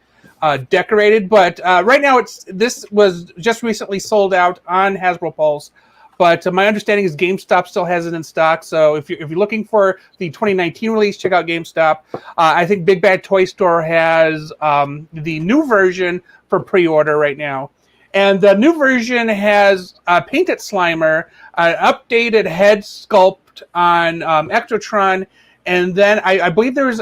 [SPEAKER 5] decorated. But right now, this was just recently sold out on Hasbro Pulse. But my understanding is GameStop still has it in stock. So if you're looking for the 2019 release, check out GameStop. I think Big Bad Toy Store has the new version for pre-order right now. And the new version has painted Slimer, an updated head sculpt on Exotron, and then I believe there was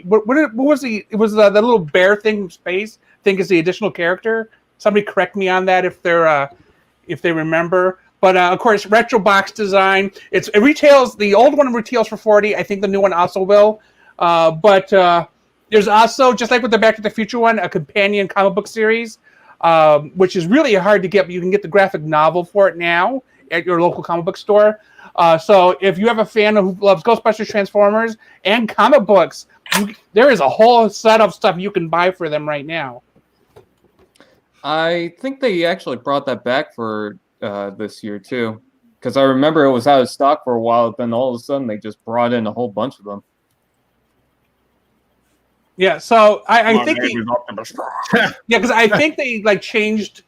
[SPEAKER 5] what was the little bear thing from space? I think is the additional character. Somebody correct me on that if they remember. But of course, retro box design. It retails, the old one retails for $40. I think the new one also will. But there's also, just like with the Back to the Future one, a companion comic book series, which is really hard to get, but you can get the graphic novel for it now at your local comic book store. So if you have a fan who loves Ghostbusters, Transformers, and comic books, there is a whole set of stuff you can buy for them right now.
[SPEAKER 6] I think they actually brought that back for this year too, because I remember it was out of stock for a while. Then all of a sudden they just brought in a whole bunch of them.
[SPEAKER 5] Yeah, so I think because I think they like changed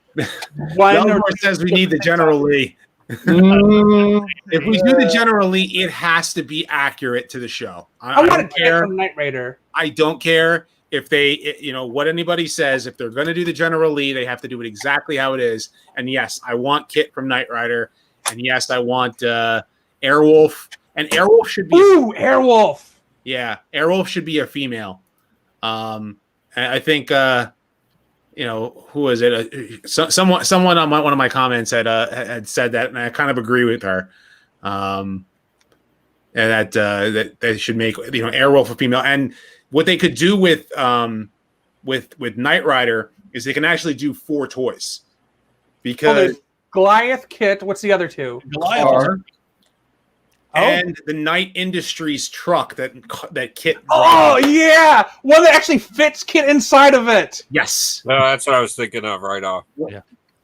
[SPEAKER 5] one.
[SPEAKER 1] Or says we need the General Lee. If we do the General Lee, it has to be accurate to the show.
[SPEAKER 5] I want to care from Knight Rider.
[SPEAKER 1] I don't care if they, what anybody says. If they're going to do the General Lee, they have to do it exactly how it is. And yes, I want Kit from Knight Rider, and yes, I want Airwolf. And Airwolf should be
[SPEAKER 5] Airwolf.
[SPEAKER 1] Yeah, Airwolf should be a female. I think who was it? Someone on one of my comments had said that, and I kind of agree with her. And that they should make Airwolf a female. And what they could do with Knight Rider is they can actually do 4 toys, because
[SPEAKER 5] Goliath, Kit. What's the other 2?
[SPEAKER 3] Goliath.
[SPEAKER 1] and the Knight Industries truck that Kit.
[SPEAKER 5] Oh yeah, one that actually fits Kit inside of it.
[SPEAKER 1] Yes.
[SPEAKER 4] No, that's what I was thinking of right off.
[SPEAKER 2] Yeah.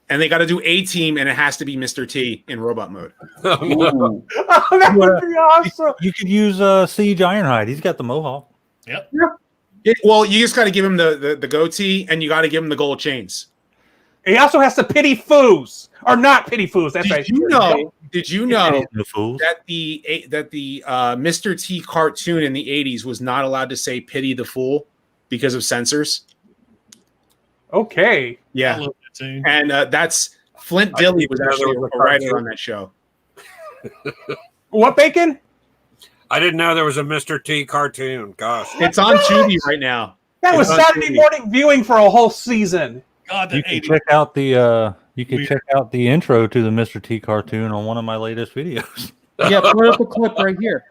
[SPEAKER 1] And they got to do A-Team, and it has to be Mr. T in robot mode.
[SPEAKER 5] Oh, that would be awesome.
[SPEAKER 2] You could use Siege Ironhide. He's got the mohawk.
[SPEAKER 3] Yep.
[SPEAKER 1] Well, you just got to give him the goatee, and you got to give him the gold chains.
[SPEAKER 5] He also has to pity foos, or not pity foos. That's right.
[SPEAKER 1] Did you know
[SPEAKER 2] The fools.
[SPEAKER 1] that the Mr. T cartoon in the 80s was not allowed to say "pity the fool" because of censors?
[SPEAKER 5] Okay.
[SPEAKER 3] I
[SPEAKER 1] Yeah,
[SPEAKER 3] love that tune.
[SPEAKER 1] and that's Flint Dilley was actually a writer on that show.
[SPEAKER 5] What, Bacon?
[SPEAKER 4] I didn't know there was a Mr. T cartoon. Gosh.
[SPEAKER 1] It's on Tubi right now.
[SPEAKER 5] That was
[SPEAKER 1] It's on
[SPEAKER 5] Saturday
[SPEAKER 1] TV.
[SPEAKER 5] morning viewing for a whole season.
[SPEAKER 3] God,
[SPEAKER 2] You
[SPEAKER 3] that
[SPEAKER 2] can
[SPEAKER 3] 80s.
[SPEAKER 2] check out the intro to the Mr. T cartoon on one of my latest videos.
[SPEAKER 6] Yeah, put up a clip right here.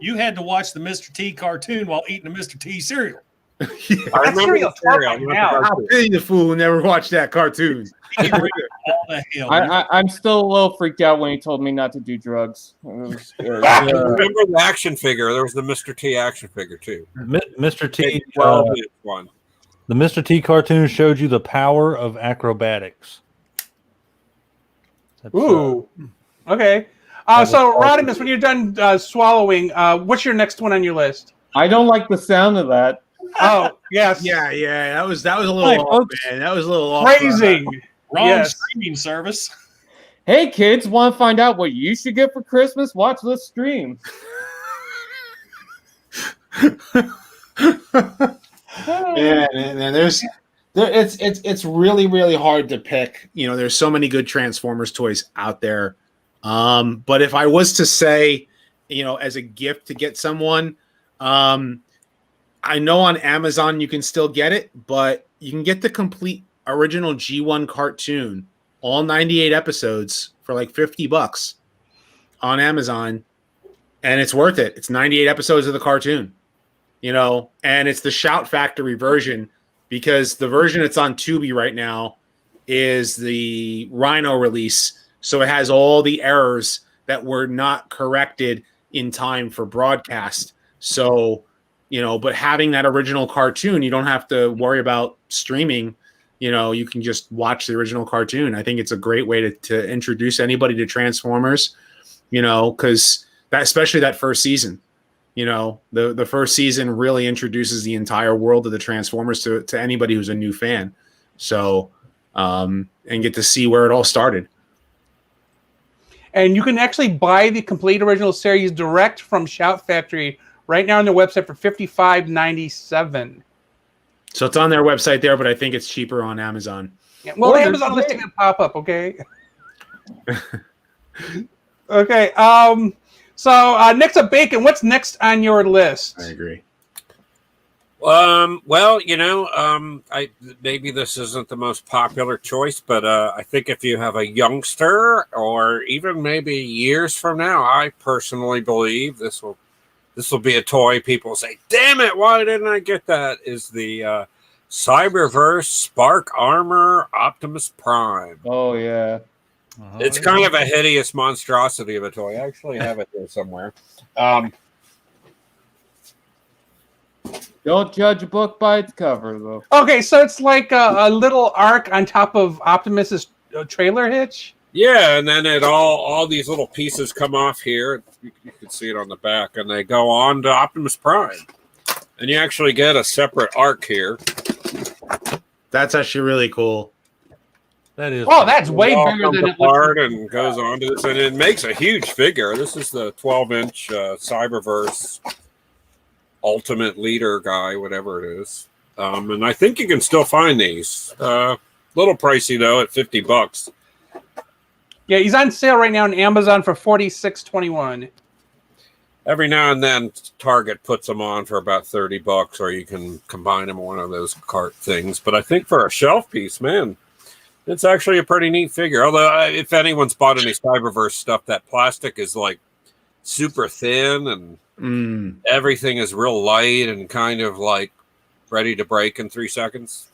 [SPEAKER 3] You had to watch the Mr. T cartoon while eating the Mr. T cereal.
[SPEAKER 4] I
[SPEAKER 5] That
[SPEAKER 4] remember
[SPEAKER 5] cereal
[SPEAKER 4] the cereal.
[SPEAKER 5] right now.
[SPEAKER 1] I'll pity the fool who never watched that cartoon.
[SPEAKER 3] All the hell.
[SPEAKER 6] I'm still a little freaked out when he told me not to do drugs. It was,
[SPEAKER 4] I remember the action figure. There was the Mr. T action figure too.
[SPEAKER 2] Mr. T,
[SPEAKER 4] 12-inch one.
[SPEAKER 2] the Mr. T cartoon showed you the power of acrobatics. That's,
[SPEAKER 5] Ooh. Okay. So, Rodimus, when you're done swallowing, what's your next one on your list?
[SPEAKER 6] I don't like the sound of that.
[SPEAKER 5] Oh, yes.
[SPEAKER 1] Yeah, that was a little
[SPEAKER 2] Hi,
[SPEAKER 1] off,
[SPEAKER 2] folks.
[SPEAKER 1] man. That was a little off.
[SPEAKER 5] Phrasing.
[SPEAKER 3] Wrong
[SPEAKER 5] Yes.
[SPEAKER 3] streaming service.
[SPEAKER 6] Hey kids, want to find out what you should get for Christmas? Watch this stream.
[SPEAKER 1] Yeah, and it's really hard to pick. You know, there's so many good Transformers toys out there. But if I was to say, you know, as a gift to get someone, I know on Amazon you can still get it, but you can get the complete original G1 cartoon, all 98 episodes for like $50 on Amazon, and it's worth it. It's 98 episodes of the cartoon. You know, and it's the Shout Factory version, because the version that's on Tubi right now is the Rhino release. So it has all the errors that were not corrected in time for broadcast. So, you know, but having that original cartoon, you don't have to worry about streaming. You know, you can just watch the original cartoon. I think it's a great way to introduce anybody to Transformers, you know, because that, especially that first season. You know, the first season really introduces the entire world of the Transformers to anybody who's a new fan. So, and get to see where it all started.
[SPEAKER 5] And you can actually buy the complete original series direct from Shout Factory right now on their website for $55.97.
[SPEAKER 1] So it's on their website there, but I think it's cheaper on Amazon.
[SPEAKER 5] Yeah, well,
[SPEAKER 6] Or
[SPEAKER 5] the
[SPEAKER 6] there's
[SPEAKER 5] Amazon
[SPEAKER 6] no
[SPEAKER 5] listing
[SPEAKER 6] way.
[SPEAKER 5] will pop up, okay? Okay. So next up, Bacon. What's next on your list?
[SPEAKER 1] I agree.
[SPEAKER 4] Well, you know, maybe this isn't the most popular choice, but I think if you have a youngster, or even maybe years from now, I personally believe this will be a toy people say, "Damn it, why didn't I get that?" Is the Cyberverse Spark Armor Optimus Prime.
[SPEAKER 6] Oh yeah.
[SPEAKER 4] It's kind of a hideous monstrosity of a toy. I actually have it here somewhere.
[SPEAKER 6] Don't judge a book by its cover, though.
[SPEAKER 5] Okay, so it's like a little arc on top of Optimus's trailer hitch.
[SPEAKER 4] Yeah, and then all these little pieces come off here. You can see it on the back, and they go on to Optimus Prime. And you actually get a separate arc here.
[SPEAKER 1] That's actually really cool.
[SPEAKER 2] That is.
[SPEAKER 5] Oh, that's way
[SPEAKER 4] It all
[SPEAKER 5] bigger
[SPEAKER 4] comes
[SPEAKER 5] than it
[SPEAKER 4] apart
[SPEAKER 5] looks.
[SPEAKER 4] and goes on to this, and it makes a huge figure. This is the 12-inch Cyberverse Ultimate Leader guy, whatever it is. And I think you can still find these. Little pricey though, at $50.
[SPEAKER 5] Yeah, he's on sale right now on Amazon for $46.21.
[SPEAKER 4] Every now and then, Target puts them on for about $30, or you can combine them in one of those cart things. But I think for a shelf piece, man, it's actually a pretty neat figure. Although, if anyone's bought any Cyberverse stuff, that plastic is like super thin, and everything is real light and kind of like ready to break in 3 seconds.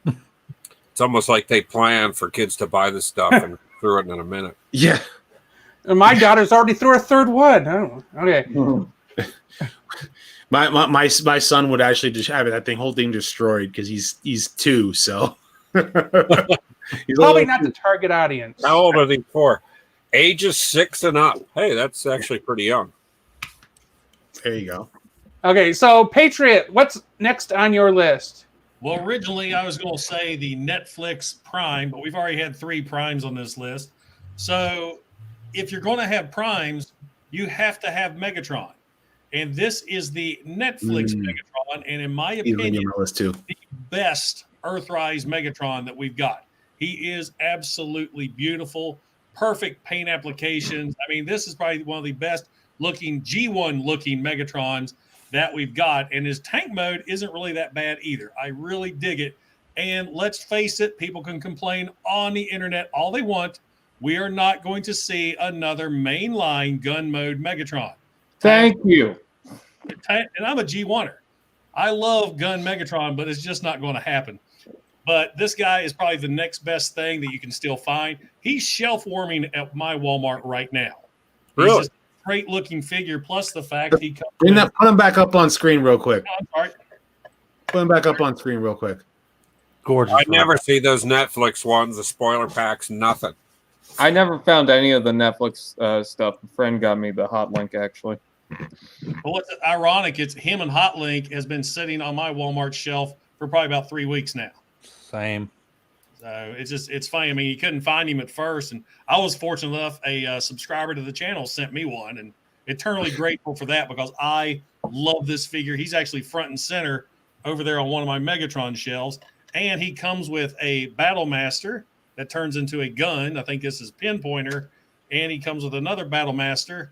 [SPEAKER 4] It's almost like they planned for kids to buy this stuff and threw it in a minute.
[SPEAKER 1] Yeah.
[SPEAKER 5] And my daughter's already through her third one. Oh, okay.
[SPEAKER 1] My son would actually just have that whole thing destroyed because he's 2, so he's
[SPEAKER 5] Probably not the target audience.
[SPEAKER 4] How old are they for? Ages 6 and up. Hey, that's actually pretty young.
[SPEAKER 1] There you go.
[SPEAKER 5] Okay, so Patriot, what's next on your list?
[SPEAKER 3] Well, originally I was going to say the Netflix Prime, but we've already had 3 Primes on this list. So if you're going to have Primes, you have to have Megatron. And this is the Netflix Megatron, and in my opinion, the best Earthrise Megatron that we've got. He is absolutely beautiful, perfect paint applications. I mean, this is probably one of the best looking G1 looking Megatrons that we've got, and his tank mode isn't really that bad either. I really dig it. And let's face it, people can complain on the internet all they want. We are not going to see another mainline gun mode Megatron.
[SPEAKER 6] Thank you.
[SPEAKER 3] And I'm a G1er. I love gun Megatron, but it's just not going to happen. But this guy is probably the next best thing that you can still find. He's shelf warming at my Walmart right now.
[SPEAKER 4] Really?
[SPEAKER 3] He's just a great looking figure, plus the fact he comes
[SPEAKER 1] Put him back up on screen real quick.
[SPEAKER 3] I'm sorry.
[SPEAKER 1] Put him back up on screen real quick.
[SPEAKER 2] Gorgeous.
[SPEAKER 4] I never see those Netflix ones, the spoiler packs, nothing.
[SPEAKER 6] I never found any of the Netflix stuff. A friend got me the hot link, actually.
[SPEAKER 3] Well, what's ironic, it's him and Hotlink has been sitting on my Walmart shelf for probably about 3 weeks now.
[SPEAKER 2] Same.
[SPEAKER 3] So it's funny. I mean, you couldn't find him at first, and I was fortunate enough. A subscriber to the channel sent me one, and eternally grateful for that because I love this figure. He's actually front and center over there on one of my Megatron shelves, and he comes with a Battle Master that turns into a gun. I think this is Pinpointer, and he comes with another Battle Master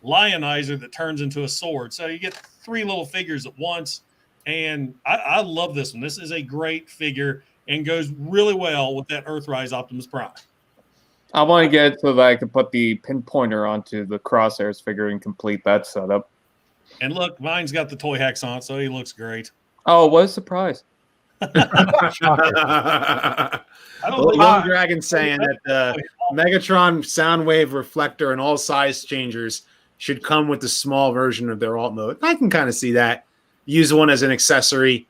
[SPEAKER 3] Lionizer that turns into a sword. So you get 3 little figures at once, and I love this one. This is a great figure and goes really well with that Earthrise Optimus Prime.
[SPEAKER 6] I want to get it so that I can put the Pinpointer onto the Crosshairs figure and complete that setup.
[SPEAKER 3] And look, mine's got the toy hacks on it, so he looks great.
[SPEAKER 6] Oh, what a surprise.
[SPEAKER 1] Young Dragon saying that the Megatron Soundwave reflector and all size changers should come with the small version of their alt mode. I can kind of see that. Use one as an accessory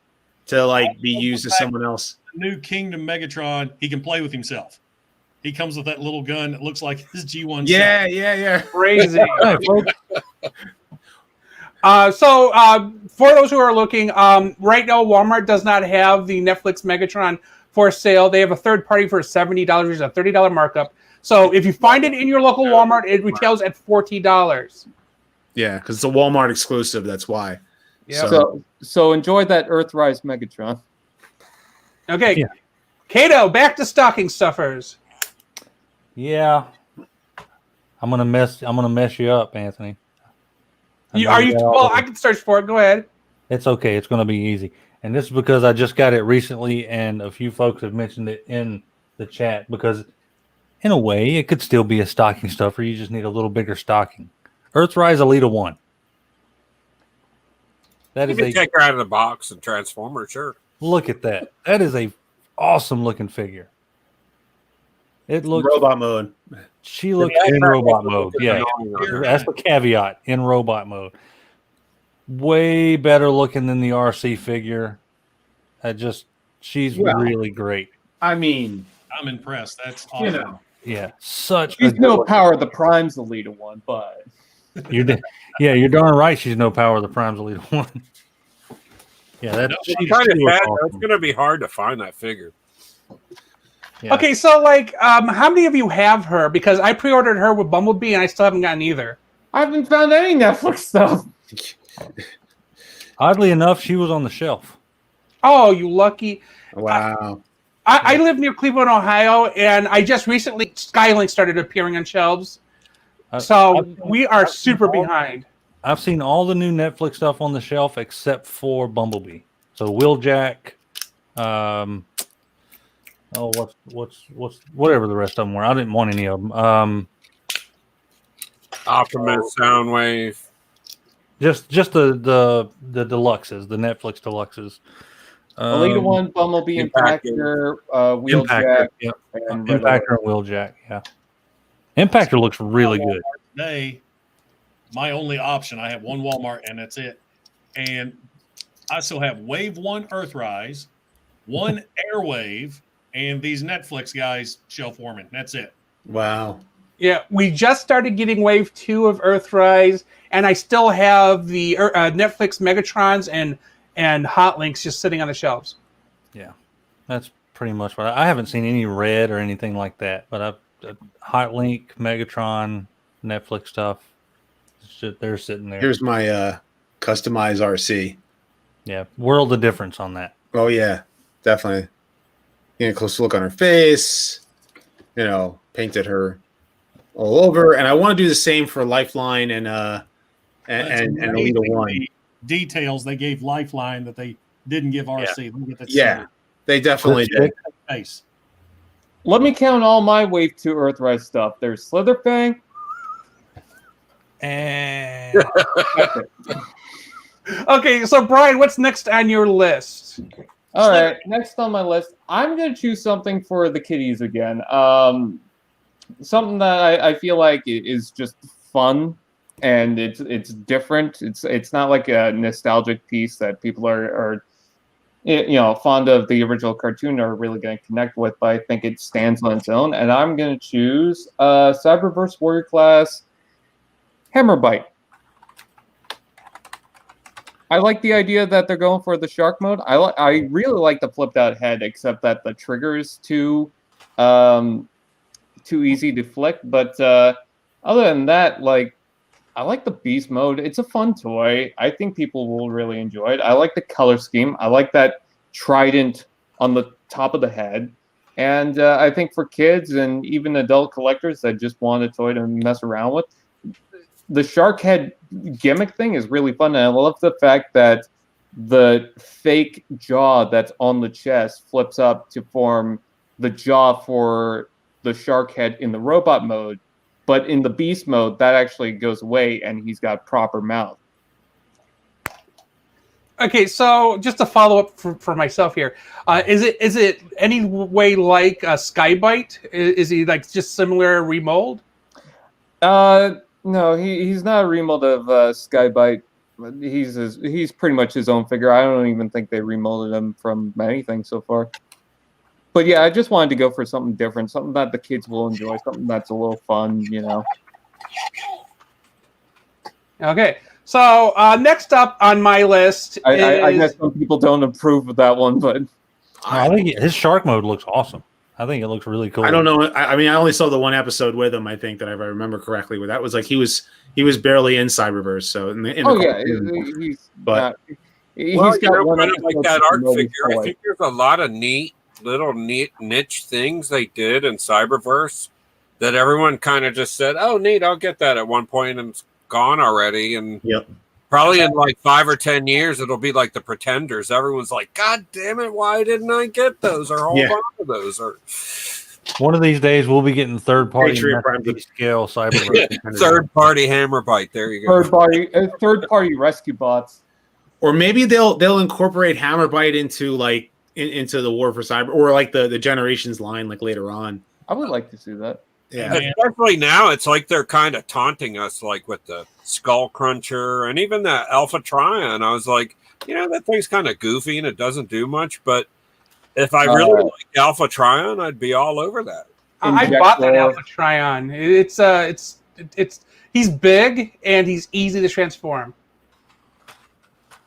[SPEAKER 1] to be used as someone else.
[SPEAKER 3] The new Kingdom Megatron, he can play with himself. He comes with that little gun that looks like his G1.
[SPEAKER 1] Yeah.
[SPEAKER 5] Crazy. So for those who are looking, right now Walmart does not have the Netflix Megatron for sale. They have a third party for $70, which is a $30 markup. So if you find it in your local Walmart, it retails at $40. Yeah,
[SPEAKER 1] because it's a Walmart exclusive. That's why.
[SPEAKER 5] Yeah.
[SPEAKER 6] So enjoy that Earthrise Megatron.
[SPEAKER 5] Okay, yeah. Kato, back to stocking stuffers.
[SPEAKER 2] Yeah, I'm gonna mess you up, Anthony.
[SPEAKER 5] Well, I can search for it. Go ahead.
[SPEAKER 2] It's okay. It's gonna be easy. And this is because I just got it recently, and a few folks have mentioned it in the chat. Because, in a way, it could still be a stocking stuffer. You just need a little bigger stocking. Earthrise Elita 1. That
[SPEAKER 4] you
[SPEAKER 2] is
[SPEAKER 4] can take her out of the box and transform her, sure.
[SPEAKER 2] Look at that. That is a awesome looking figure. It looks
[SPEAKER 1] robot mode.
[SPEAKER 2] She looks in robot mode. Yeah. That's the caveat, in robot mode. Way better looking than the RC figure. She's really great.
[SPEAKER 1] I mean,
[SPEAKER 3] I'm impressed. That's awesome.
[SPEAKER 2] Yeah.
[SPEAKER 6] She's no Power of the Prime's Elita 1, but
[SPEAKER 2] you're darn right she's no Power of the Prime's Elita 1. Yeah,
[SPEAKER 4] she's kind of bad. Awesome. It's going to be hard to find that figure.
[SPEAKER 5] Yeah. Okay, so how many of you have her? Because I pre-ordered her with Bumblebee and I still haven't gotten either.
[SPEAKER 6] I haven't found any Netflix stuff.
[SPEAKER 2] Oddly enough, she was on the shelf.
[SPEAKER 5] Oh, you lucky.
[SPEAKER 1] Wow.
[SPEAKER 5] I live near Cleveland, Ohio, and I just recently, Skylinks started appearing on shelves. So we are super behind.
[SPEAKER 2] I've seen all the new Netflix stuff on the shelf except for Bumblebee. So Wheeljack, whatever the rest of them were. I didn't want any of them.
[SPEAKER 4] Optimus, Soundwave.
[SPEAKER 2] Just the deluxes, the Netflix deluxes.
[SPEAKER 6] Elita 1, Bumblebee, Impactor, Wheeljack.
[SPEAKER 2] Impactor and Wheeljack, yeah. Impactor looks really good.
[SPEAKER 3] Today, my only option, I have one Walmart and that's it. And I still have Wave 1 Earthrise, one Airwave, and these Netflix guys shelf warming. That's it.
[SPEAKER 1] Wow.
[SPEAKER 5] Yeah, we just started getting Wave 2 of Earthrise, and I still have the Netflix Megatrons and Hot Links just sitting on the shelves.
[SPEAKER 2] Yeah, that's pretty much what I haven't seen any red or anything like that, but I've Hot Link, Megatron, Netflix stuff. They're sitting there.
[SPEAKER 1] Here's my customized RC.
[SPEAKER 2] Yeah, world of difference on that.
[SPEAKER 1] Oh yeah, definitely. Getting a close look on her face. You know, painted her all over, and I want to do the same for Lifeline and Alita 1.
[SPEAKER 3] Details they gave Lifeline that they didn't give RC.
[SPEAKER 1] Yeah, they definitely did.
[SPEAKER 3] Face.
[SPEAKER 6] Let me count all my Wave 2 Earthrise stuff. There's Slitherfang.
[SPEAKER 2] And
[SPEAKER 5] okay, so Brian, what's next on your list?
[SPEAKER 6] All right, next on my list, I'm going to choose something for the kiddies again. Something that I feel like is just fun, and it's different. It's not like a nostalgic piece that people are fond of the original cartoon are really going to connect with, but I think it stands on its own. And I'm going to choose Cyberverse Warrior Class Hammerbite. I like the idea that they're going for the shark mode. I really like the flipped out head, except that the trigger is too easy to flick. But other than that, like, I like the beast mode. It's a fun toy. I think people will really enjoy it. I like the color scheme. I like that trident on the top of the head. And I think for kids and even adult collectors that just want a toy to mess around with, the shark head gimmick thing is really fun. And I love the fact that the fake jaw that's on the chest flips up to form the jaw for the shark head in the robot mode. But in the beast mode, that actually goes away, and he's got proper mouth.
[SPEAKER 5] Okay, so just to follow up for myself here, is it any way like Skybite? Is he like just similar remold?
[SPEAKER 6] No, he's not a remold of Skybite. He's pretty much his own figure. I don't even think they remolded him from anything so far. But yeah, I just wanted to go for something different, something that the kids will enjoy, something that's a little fun, you know.
[SPEAKER 5] Okay, so next up on my list
[SPEAKER 6] I guess some people don't approve of that one, but
[SPEAKER 2] I think his shark mode looks awesome. I think it looks really cool.
[SPEAKER 1] I don't know. I mean, I only saw the one episode with him. I think that if I remember correctly, where that was like he was barely in Cyberverse. So in the cartoon.
[SPEAKER 6] he's
[SPEAKER 1] but
[SPEAKER 6] he's
[SPEAKER 4] Well,
[SPEAKER 6] got one
[SPEAKER 4] kind of like that art
[SPEAKER 6] episode
[SPEAKER 4] figure. I
[SPEAKER 6] toy.
[SPEAKER 4] think there's a lot of neat niche things they did in Cyberverse that everyone kind of just said, "Oh, neat, I'll get that" at one point, and it's gone already. And
[SPEAKER 1] Yep.
[SPEAKER 4] probably in like 5 or 10 years, it'll be like the Pretenders. Everyone's like, "God damn it, why didn't I get those or hold on to those?" Or
[SPEAKER 2] one of these days we'll be getting third-party
[SPEAKER 1] Patriot Prime
[SPEAKER 2] scale Cyberverse.
[SPEAKER 4] third-party Hammerbite. There you go.
[SPEAKER 6] Third party rescue bots.
[SPEAKER 1] Or maybe they'll incorporate Hammerbite into like into the War for Cyber, or like the Generations line like later on.
[SPEAKER 6] I would like to see that.
[SPEAKER 1] Yeah.
[SPEAKER 4] Especially now, it's like they're kind of taunting us, like with the Skull Cruncher and even the Alpha Trion. I was like, that thing's kind of goofy and it doesn't do much, but if I really like Alpha Trion, I'd be all over that.
[SPEAKER 5] I bought that Alpha Trion. It's he's big and he's easy to transform.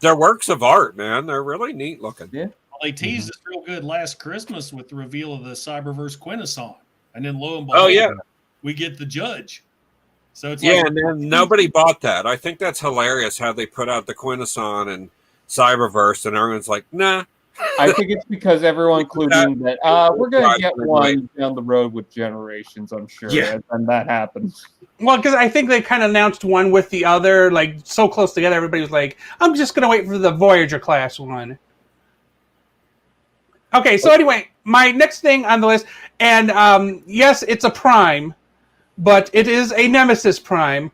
[SPEAKER 4] They're works of art, man. They're really neat looking.
[SPEAKER 6] Yeah.
[SPEAKER 3] Well, they teased us real good last Christmas with the reveal of the Cyberverse Quintesson. And then lo and behold, we get the Judge. So it's
[SPEAKER 4] and then nobody bought that. I think that's hilarious how they put out the Quintesson and Cyberverse, and everyone's like, nah.
[SPEAKER 6] I think it's because everyone, including that, we're going to get one down the road with Generations, I'm sure.
[SPEAKER 1] Yeah.
[SPEAKER 6] And that happens.
[SPEAKER 5] Well, because I think they kind of announced one with the other, like so close together. Everybody was like, "I'm just going to wait for the Voyager class one." Okay, so anyway, my next thing on the list, and yes, it's a Prime, but it is a Nemesis Prime,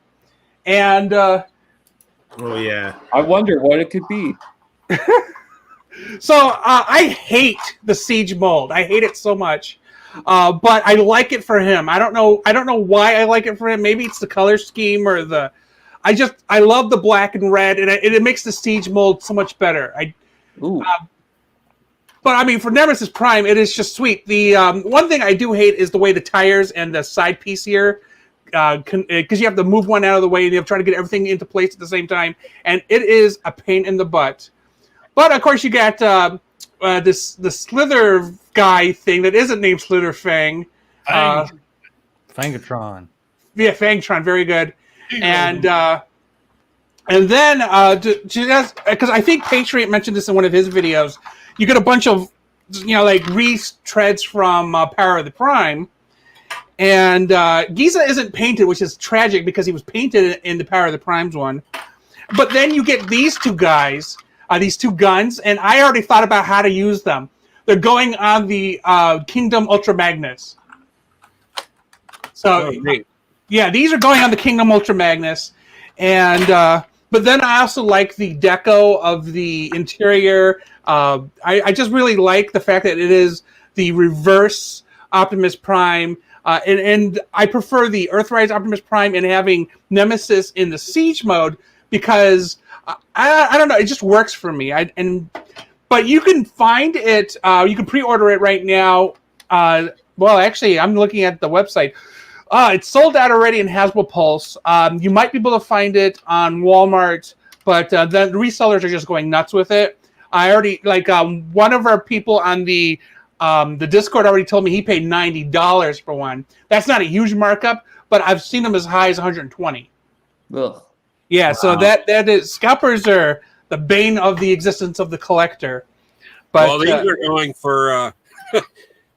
[SPEAKER 5] and
[SPEAKER 1] Oh yeah.
[SPEAKER 6] I wonder what it could be.
[SPEAKER 5] so I hate the Siege mold. I hate it so much. But I like it for him. I don't know why I like it for him. Maybe it's the color scheme or the. I love the black and red, and it makes the siege mold so much better. But I mean, for Nemesis Prime, it is just sweet. The one thing I do hate is the way the tires and the side piece here, because you have to move one out of the way and you have to try to get everything into place at the same time, and it is a pain in the butt. But of course, you got the Slither guy thing that isn't named Slither Fang.
[SPEAKER 2] Fangatron.
[SPEAKER 5] Yeah, Fangtron, very good. And then because I think Patriot mentioned this in one of his videos. You get a bunch of, like retreads from Power of the Prime, and Giza isn't painted, which is tragic because he was painted in the Power of the Primes one. But then you get these two guys, these two guns, and I already thought about how to use them. They're going on the Kingdom Ultra Magnus. So, yeah, these are going on the Kingdom Ultra Magnus, and but then I also like the deco of the interior. I just really like the fact that it is the reverse Optimus Prime, and I prefer the Earthrise Optimus Prime and having Nemesis in the siege mode because I don't know, it just works for me. But you can find it, you can pre-order it right now. Well, actually, I'm looking at the website. It's sold out already in Hasbro Pulse. You might be able to find it on Walmart, but the resellers are just going nuts with it. I already one of our people on the Discord already told me he paid $90 for one. That's not a huge markup, but I've seen them as high as 120.
[SPEAKER 6] Ugh.
[SPEAKER 5] Yeah,
[SPEAKER 1] wow.
[SPEAKER 5] So that is scalpers are the bane of the existence of the collector. But
[SPEAKER 4] these are going for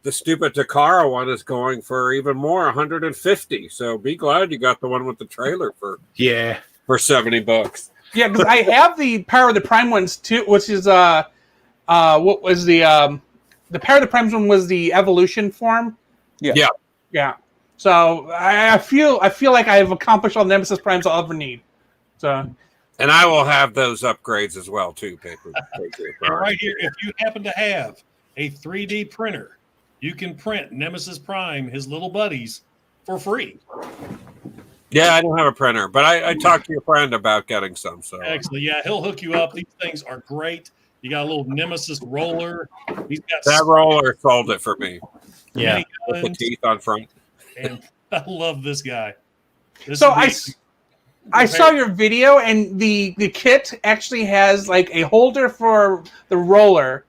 [SPEAKER 4] the stupid Takara one is going for even more, 150. So be glad you got the one with the trailer for $70.
[SPEAKER 5] Yeah, because I have the Power of the Prime ones too, which is what was the Power of the Prime one was the evolution form.
[SPEAKER 6] Yeah.
[SPEAKER 5] So I feel like I have accomplished all the Nemesis Primes I'll ever need. So,
[SPEAKER 4] and I will have those upgrades as well too, Patriot.
[SPEAKER 3] And right here, if you happen to have a 3D printer, you can print Nemesis Prime, his little buddies, for free.
[SPEAKER 4] Yeah, I don't have a printer, but I talked to your friend about getting some. So
[SPEAKER 3] excellent. Yeah, he'll hook you up. These things are great. You got a little Nemesis roller. He's got
[SPEAKER 4] that roller sold it for me.
[SPEAKER 2] Yeah,
[SPEAKER 4] with the teeth on front.
[SPEAKER 3] And I love this guy.
[SPEAKER 5] I saw your video, and the kit actually has like a holder for the roller,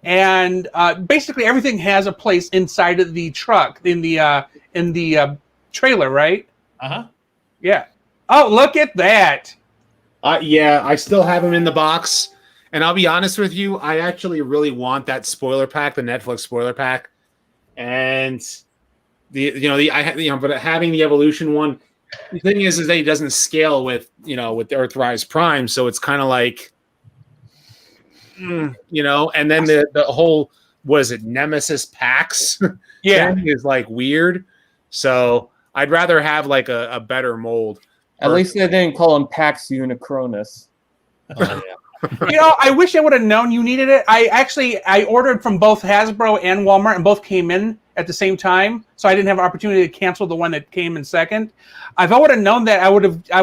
[SPEAKER 5] and basically everything has a place inside of the truck in the trailer, right? Yeah. Oh, look at that.
[SPEAKER 1] Yeah, I still have him in the box. And I'll be honest with you, I actually really want that spoiler pack, the Netflix spoiler pack. And but having the evolution one, the thing is that he doesn't scale with the Earthrise Prime, so it's kind of like and then the whole Nemesis packs thing is like weird. So I'd rather have like a better mold.
[SPEAKER 6] At least they didn't call him Pax Unicronus.
[SPEAKER 5] I wish I would have known you needed it. I ordered from both Hasbro and Walmart, and both came in at the same time, so I didn't have an opportunity to cancel the one that came in second. If I would have known that, I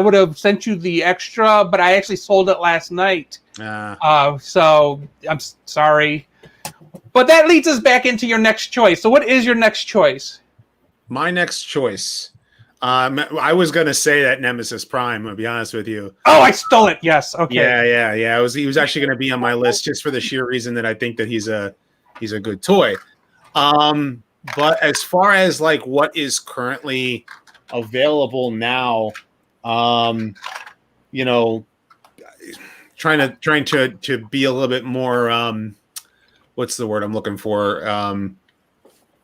[SPEAKER 5] would have sent you the extra, but I actually sold it last night. So I'm sorry. But that leads us back into your next choice. So what is your next choice?
[SPEAKER 1] My next choice. I was gonna say that Nemesis Prime. I'll be honest with you.
[SPEAKER 5] Oh, I stole it. Yes. Okay.
[SPEAKER 1] Yeah. He was actually gonna be on my list just for the sheer reason that I think that he's a good toy. But as far as like what is currently available now, trying to be a little bit more what's the word I'm looking for?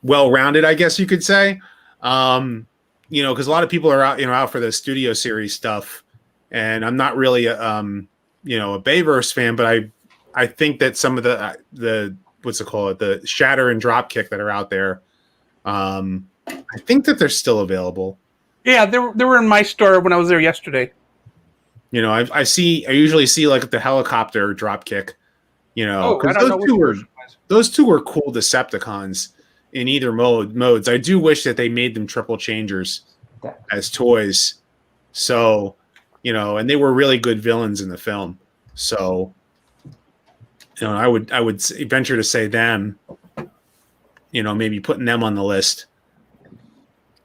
[SPEAKER 1] Well-rounded, I guess you could say. Because a lot of people are out for the Studio Series stuff, and I'm not really a Bayverse fan, but I think that some of the what's it called, the Shatter and Dropkick that are out there, I think that they're still available. Yeah, they were in my store when I was there yesterday. I usually see like the helicopter Dropkick, because those two were cool Decepticons in either modes. I do wish that they made them triple changers as toys. So, and they were really good villains in the film. So, I would venture to say them, maybe putting them on the list.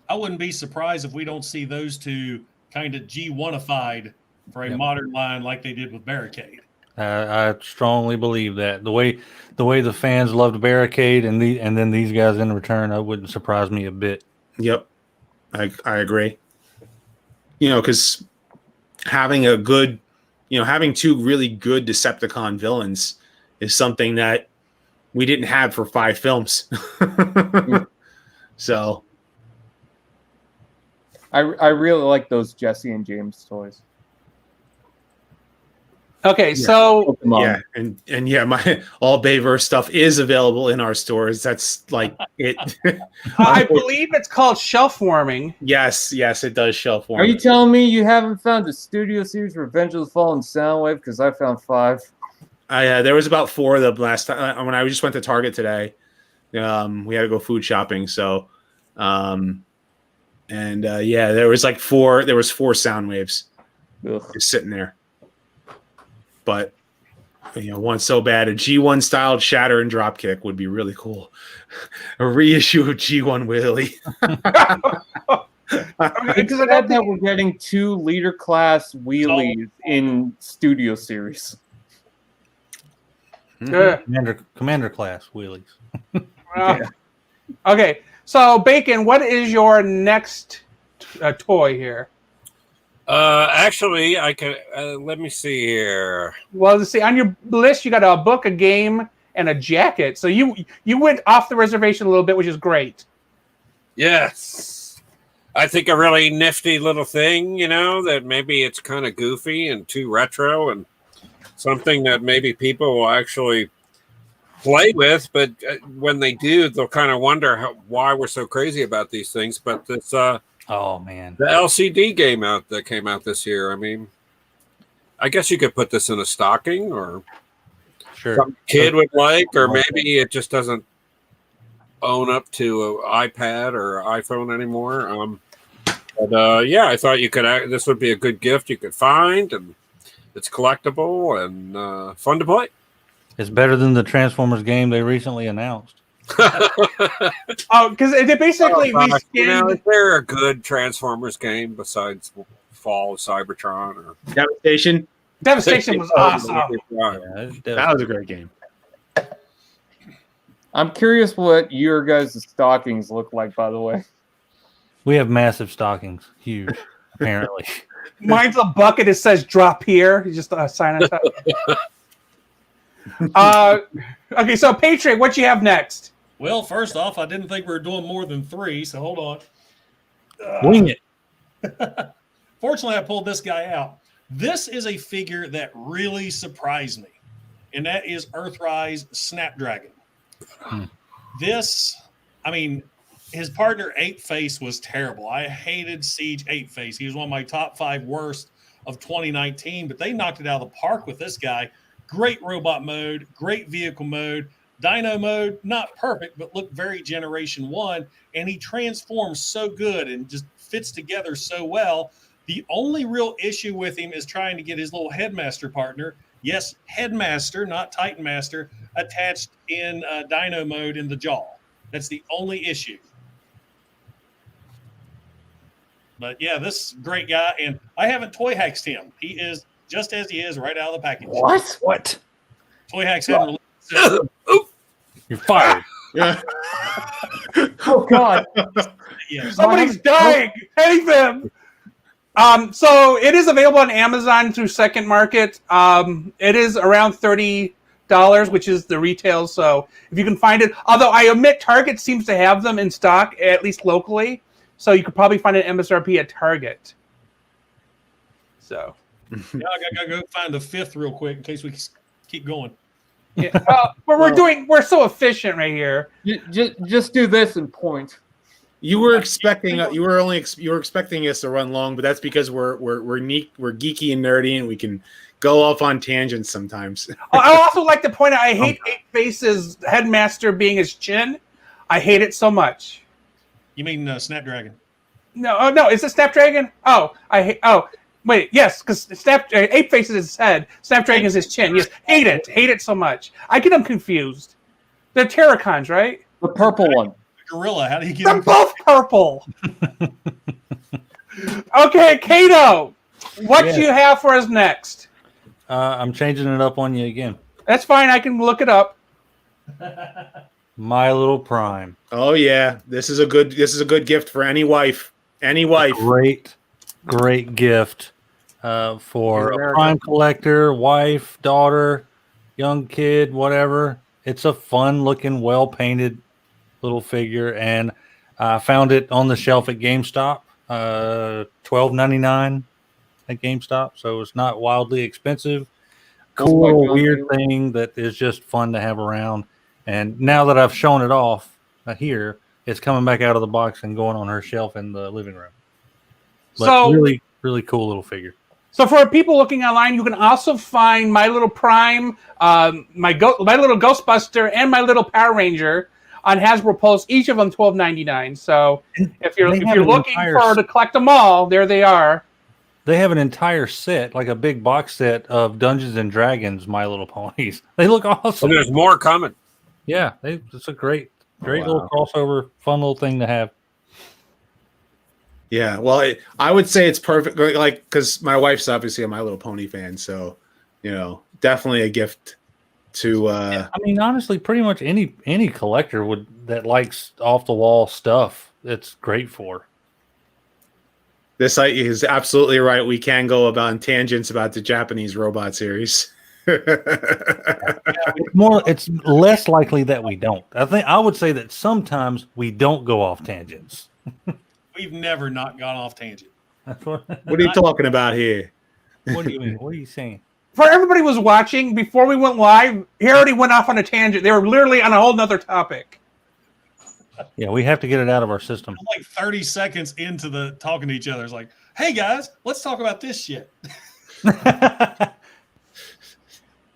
[SPEAKER 3] I wouldn't be surprised if we don't see those two kind of G1ified for a modern line like they did with Barricade.
[SPEAKER 2] I strongly believe that the way the fans loved Barricade and then these guys in return, that wouldn't surprise me a bit.
[SPEAKER 1] Yep, I agree. Because having having two really good Decepticon villains is something that we didn't have for 5 films. So,
[SPEAKER 6] I really like those Jesse and James toys.
[SPEAKER 5] Okay, so
[SPEAKER 1] yeah, and my all Bayverse stuff is available in our stores. That's like it.
[SPEAKER 5] I believe it's called shelf warming.
[SPEAKER 1] Yes, it does shelf warm.
[SPEAKER 6] Are you telling me you haven't found the Studio Series Revenge of the Fallen Soundwave? Because I found 5.
[SPEAKER 1] There was about 4 of them last time when I just went to Target today. We had to go food shopping, so there was like 4. There was 4 Soundwaves just sitting there. But one so bad, a G1 styled Shatter and Dropkick would be really cool. A reissue of G1 Willie.
[SPEAKER 6] Because I that we're getting 2 leader class wheelies in Studio Series.
[SPEAKER 2] Commander class wheelies.
[SPEAKER 5] Okay, so Bacon, what is your next toy here?
[SPEAKER 4] Actually, I can. Let me see here.
[SPEAKER 5] Well, let's see. On your list, you got a book, a game, and a jacket. So you went off the reservation a little bit, which is great.
[SPEAKER 4] Yes, I think a really nifty little thing. That maybe it's kind of goofy and too retro, and something that maybe people will actually play with. But when they do, they'll kind of wonder why we're so crazy about these things. But it's
[SPEAKER 2] oh man,
[SPEAKER 4] the LCD game that came out this year. I mean, I guess you could put this in a stocking, or some kid would like, or maybe it just doesn't own up to an iPad or iPhone anymore. But I thought you could. This would be a good gift you could find, and it's collectible and fun to play.
[SPEAKER 2] It's better than the Transformers game they recently announced.
[SPEAKER 5] Because they basically reskinned.
[SPEAKER 4] Is there a good Transformers game besides Fall of Cybertron or
[SPEAKER 1] Devastation?
[SPEAKER 5] Devastation was awesome.
[SPEAKER 1] That was a great game.
[SPEAKER 6] I'm curious what your guys' stockings look like, by the way.
[SPEAKER 2] We have massive stockings. Huge, apparently.
[SPEAKER 5] Mine's a bucket. It says drop here. You just sign on top. Okay, so Patriot, what you have next?
[SPEAKER 3] Well, first off, I didn't think we were doing more than 3, so hold on.
[SPEAKER 2] Wing it.
[SPEAKER 3] Fortunately, I pulled this guy out. This is a figure that really surprised me, and that is Earthrise Snapdragon. His partner Ape Face was terrible. I hated Siege Ape Face. He was one of my top 5 worst of 2019, but they knocked it out of the park with this guy. Great robot mode, great vehicle mode. Dino mode, not perfect, but looked very Generation 1, and he transforms so good and just fits together so well. The only real issue with him is trying to get his little Headmaster partner, yes, Headmaster, not Titan Master, attached in Dino mode in the jaw. That's the only issue. But yeah, this great guy, and I haven't toy hacked him. He is just as he is right out of the package.
[SPEAKER 6] What?
[SPEAKER 3] Toy hacks hadn't released.
[SPEAKER 2] You're fired.
[SPEAKER 1] Yeah.
[SPEAKER 6] Oh God!
[SPEAKER 3] Yeah.
[SPEAKER 5] Somebody's dying. Save them. So it is available on Amazon through Second Market. It is around $30, which is the retail. So if you can find it, although I admit Target seems to have them in stock, at least locally. So you could probably find it MSRP at Target. So.
[SPEAKER 3] Yeah, I gotta go find the 5th real quick in case we keep going.
[SPEAKER 5] Yeah, we're so efficient right here.
[SPEAKER 6] Just do this and point.
[SPEAKER 1] You were expecting us to run long, but that's because we're geeky and nerdy, and we can go off on tangents sometimes.
[SPEAKER 5] I also like to point out I hate Ape Face's Headmaster being his chin. I hate it so much.
[SPEAKER 3] You mean Snapdragon?
[SPEAKER 5] No, no, is it Snapdragon? Oh, I hate. Oh, wait, yes, because Ape Face is his head. Snapdragon is his chin. Yes, hate it so much. I get them confused. They're Terracons, right?
[SPEAKER 6] The purple one.
[SPEAKER 3] Gorilla. How do you get
[SPEAKER 5] They're
[SPEAKER 3] them?
[SPEAKER 5] both purple. Okay, Kato, what do you have for us next?
[SPEAKER 2] I'm changing it up on you again.
[SPEAKER 5] That's fine. I can look it up.
[SPEAKER 2] My Little Prime.
[SPEAKER 1] Oh yeah, this is a good gift for any wife. Any wife.
[SPEAKER 2] Great gift for a Prime collector, wife, daughter, young kid, whatever. It's a fun looking, well painted little figure, and I found it on the shelf at GameStop, $12.99 at GameStop. So it's not wildly expensive. Cool little weird thing that is just fun to have around. And now that I've shown it off here, it's coming back out of the box and going on her shelf in the living room. But
[SPEAKER 5] So
[SPEAKER 2] really, really cool little figure.
[SPEAKER 5] So for people looking online, you can also find My Little Prime, My Little Ghostbuster, and My Little Power Ranger on Hasbro Pulse. Each of them $12.99. So if you're looking to collect them all, there they are.
[SPEAKER 2] They have an entire set, like a big box set of Dungeons and Dragons My Little Ponies. They look awesome.
[SPEAKER 4] And there's more coming.
[SPEAKER 2] Yeah, it's a great little crossover, fun little thing to have.
[SPEAKER 1] Yeah, well, I would say it's perfect, like, because my wife's obviously a My Little Pony fan, so, definitely a gift to...
[SPEAKER 2] I mean, honestly, pretty much any collector that likes off-the-wall stuff, it's great for.
[SPEAKER 1] This site is absolutely right. We can go about tangents about the Japanese robot series.
[SPEAKER 2] It's less likely that we don't. I would say that sometimes we don't go off tangents.
[SPEAKER 3] We've never not gone off tangent.
[SPEAKER 1] What are you talking about here?
[SPEAKER 2] What do you mean? What are you saying?
[SPEAKER 5] For everybody who was watching, before we went live, he already went off on a tangent. They were literally on a whole nother topic.
[SPEAKER 2] Yeah, we have to get it out of our system.
[SPEAKER 3] Like 30 seconds into the talking to each other, it's like, hey guys, let's talk about this shit.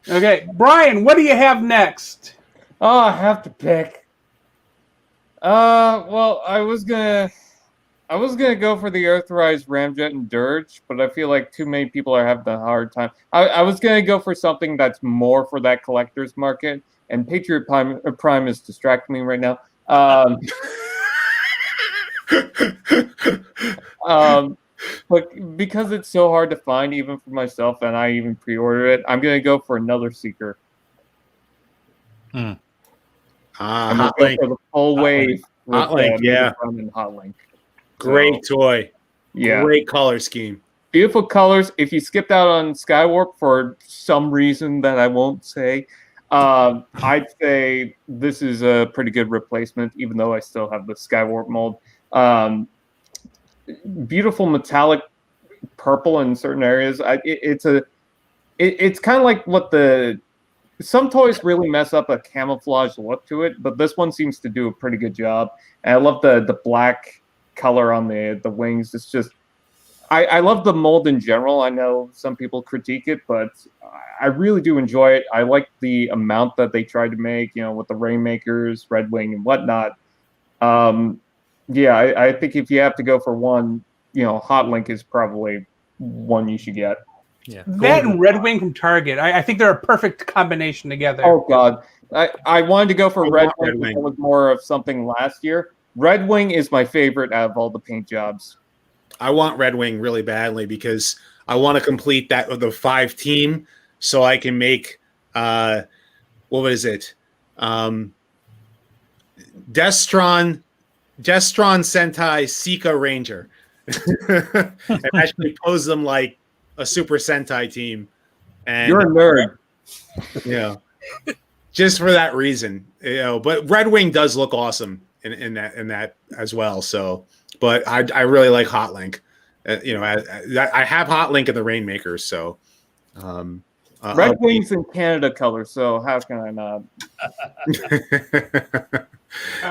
[SPEAKER 5] Okay, Brian, what do you have next?
[SPEAKER 6] Oh, I have to pick. Well, I was gonna go for the Earthrise Ramjet and Dirge, but I feel like too many people are having a hard time. I was gonna go for something that's more for that collector's market, and Patriot Prime is distracting me right now. But because it's so hard to find, even for myself, and I even pre-ordered it, I'm gonna go for another Seeker. I'm gonna go for the full wave.
[SPEAKER 1] Hotlink, yeah.
[SPEAKER 6] And Hotlink.
[SPEAKER 1] Great toy.
[SPEAKER 6] Yeah.
[SPEAKER 1] Great color scheme.
[SPEAKER 6] Beautiful colors. If you skipped out on Skywarp for some reason that I won't say, I'd say this is a pretty good replacement, even though I still have the Skywarp mold. Beautiful metallic purple in certain areas. It's kind of like what some toys really mess up a camouflage look to it, but this one seems to do a pretty good job. And I love the black color on the wings. It's just, I love the mold in general. I know some people critique it, but I really do enjoy it. I like the amount that they tried to make, with the Rainmakers, Red Wing, and whatnot. Yeah, I think if you have to go for one, Hotlink is probably one you should get.
[SPEAKER 2] Yeah,
[SPEAKER 5] That and Red Wing from Target. I think they're a perfect combination together.
[SPEAKER 6] Oh God, I wanted to go for Red Wing. It was more of something last year. Red Wing is my favorite out of all the paint jobs.
[SPEAKER 1] I want Red Wing really badly because I want to complete that with the 5 team so I can make what is it? Destron Sentai Sika Ranger. And actually pose them like a Super Sentai team. And
[SPEAKER 6] you're a nerd.
[SPEAKER 1] Just for that reason. But Red Wing does look awesome in that as well. So, but I really like Hotlink. I have Hotlink in the Rainmakers, so
[SPEAKER 6] Red Wing's in Canada color, so how can I not?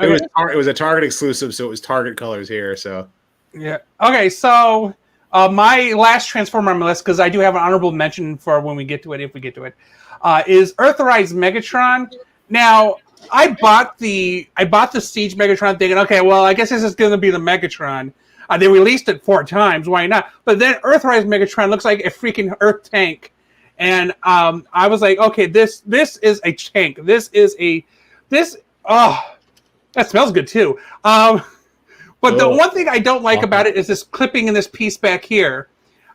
[SPEAKER 1] It was a Target exclusive, so it was Target colors here. So
[SPEAKER 5] yeah. Okay, so my last Transformer on my list, because I do have an honorable mention for when we get to it, if we get to it, is Earthrise Megatron. Now, I bought the Siege Megatron thinking, okay, well, I guess this is going to be the Megatron. They released it 4 times, why not? But then Earthrise Megatron looks like a freaking Earth tank, and I was like, okay, this is a tank. Oh, that smells good too. But the one thing I don't like about it is this clipping in this piece back here.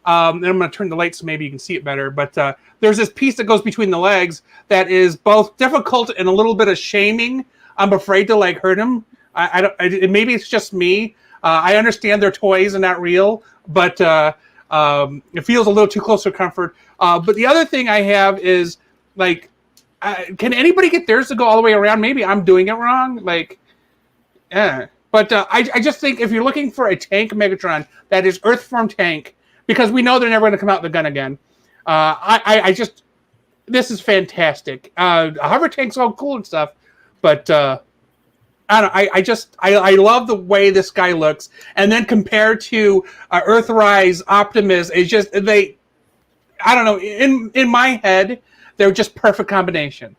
[SPEAKER 5] And I'm going to turn the light so maybe you can see it better. But there's this piece that goes between the legs that is both difficult and a little bit of shaming. I'm afraid to like hurt him. Maybe it's just me. I understand they're toys and not real, but it feels a little too close for comfort. But the other thing I have is like, can anybody get theirs to go all the way around? Maybe I'm doing it wrong. Like, yeah. But I just think if you're looking for a tank Megatron that is Earth form tank, because we know they're never going to come out with the gun again. This is fantastic. Hover tanks all cool and stuff, but I love the way this guy looks. And then compared to Earthrise Optimus, it's just I don't know. In my head, they're just perfect combination.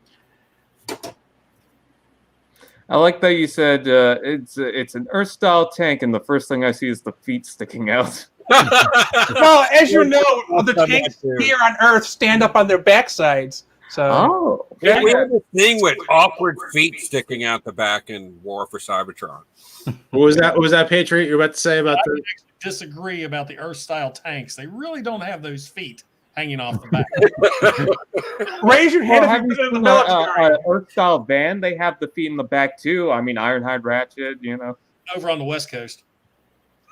[SPEAKER 6] I like that you said it's an Earth style tank, and the first thing I see is the feet sticking out.
[SPEAKER 5] Well, as you know, the tanks here on Earth stand up on their backsides. So,
[SPEAKER 4] yeah, we have a thing with awkward feet sticking out the back in War for Cybertron.
[SPEAKER 1] What was that, Patriot? You're about to say about the?
[SPEAKER 3] I disagree about the Earth style tanks. They really don't have those feet hanging off the back.
[SPEAKER 5] Raise your hand if
[SPEAKER 6] you've seen the Earth style van. They have the feet in the back too. I mean, Ironhide Ratchet, you know,
[SPEAKER 3] over on the West Coast.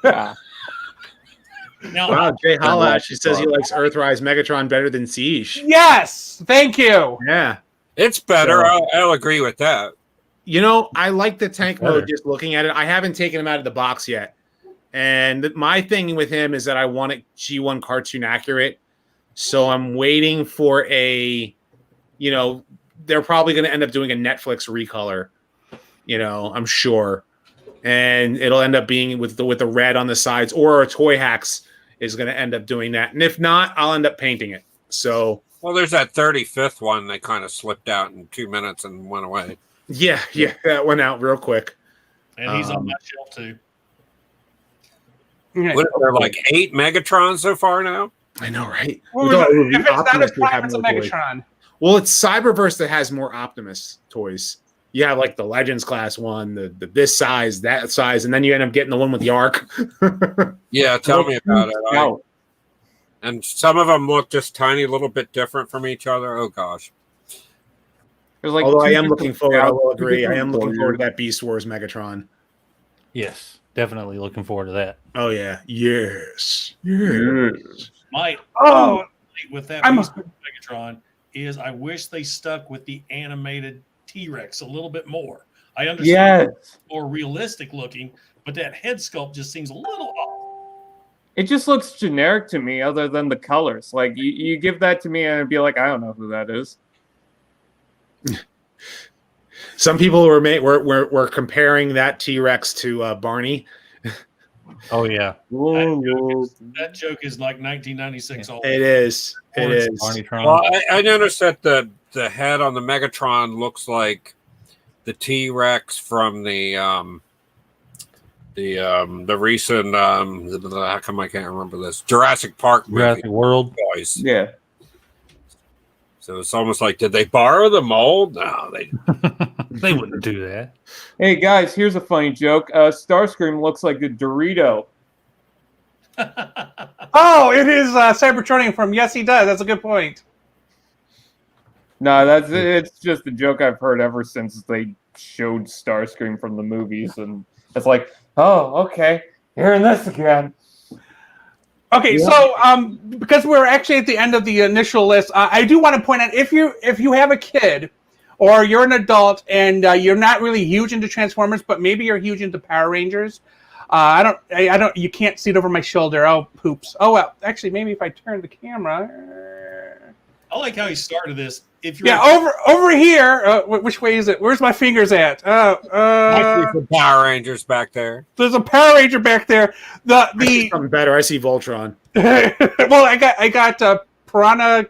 [SPEAKER 6] Yeah.
[SPEAKER 3] Now,
[SPEAKER 1] wow, Jay Holla actually says he likes Earthrise Megatron better than Siege.
[SPEAKER 5] Yes, thank you.
[SPEAKER 1] Yeah,
[SPEAKER 4] it's better. I'll agree with that.
[SPEAKER 1] You know, I like the tank mode just looking at it. I haven't taken him out of the box yet. And my thing with him is that I want it G1 cartoon accurate. So I'm waiting for they're probably going to end up doing a Netflix recolor, I'm sure. And it'll end up being with the red on the sides, or a Toy Hacks is going to end up doing that. And if not, I'll end up painting it. So,
[SPEAKER 4] well, there's that 35th one that kind of slipped out in 2 minutes and went away.
[SPEAKER 1] Yeah, that went out real quick.
[SPEAKER 3] And he's on my shelf too.
[SPEAKER 4] What, are there like 8 Megatrons so far now?
[SPEAKER 1] I know, right?
[SPEAKER 5] If it's not a Prime, it's a Megatron.
[SPEAKER 1] Well, it's Cyberverse that has more Optimus toys. You have like the Legends class one, the this size, that size, and then you end up getting the one with the arc.
[SPEAKER 4] Yeah, tell me about it. And some of them look just tiny little bit different from each other. Oh gosh.
[SPEAKER 6] Like
[SPEAKER 1] although I am looking forward, I will agree. I am looking forward to that Beast Wars Megatron.
[SPEAKER 2] Yes, definitely looking forward to that.
[SPEAKER 1] Oh yeah, yes.
[SPEAKER 3] With that Beast Wars Megatron is I wish they stuck with the animated T-Rex a little bit more. I understand it's more realistic looking, but that head sculpt just seems a little off.
[SPEAKER 6] It just looks generic to me, other than the colors. Like you give that to me, and it'd be like, I don't know who that is.
[SPEAKER 1] Some people were comparing that T-Rex to Barney.
[SPEAKER 2] Oh yeah,
[SPEAKER 3] that joke is like 1996 old.
[SPEAKER 1] It is. It is.
[SPEAKER 4] Well, I noticed that the head on the Megatron looks like the T-Rex from the recent how come I can't remember this Jurassic Park movie?
[SPEAKER 2] Jurassic World
[SPEAKER 4] boys.
[SPEAKER 6] Yeah.
[SPEAKER 4] So it's almost like, did they borrow the mold? No,
[SPEAKER 2] they wouldn't do that.
[SPEAKER 6] Hey guys, here's a funny joke. Starscream looks like a Dorito.
[SPEAKER 5] Oh, it is Cybertronian from. Yes, he does. That's a good point.
[SPEAKER 6] No, it's just a joke I've heard ever since they showed Starscream from the movies, and it's like, oh, okay, hearing this again.
[SPEAKER 5] Okay, so because we're actually at the end of the initial list, I do want to point out if you have a kid or you're an adult and you're not really huge into Transformers, but maybe you're huge into Power Rangers. I don't. You can't see it over my shoulder. Oh, poops. Oh well. Actually, maybe if I turn the camera.
[SPEAKER 3] I like how he started this. If you're
[SPEAKER 5] over here. Which way is it? Where's my fingers at?
[SPEAKER 4] I see some Power Rangers back there.
[SPEAKER 5] There's a Power Ranger back there. I see
[SPEAKER 1] something better. I see Voltron.
[SPEAKER 5] Well, I got Piranha.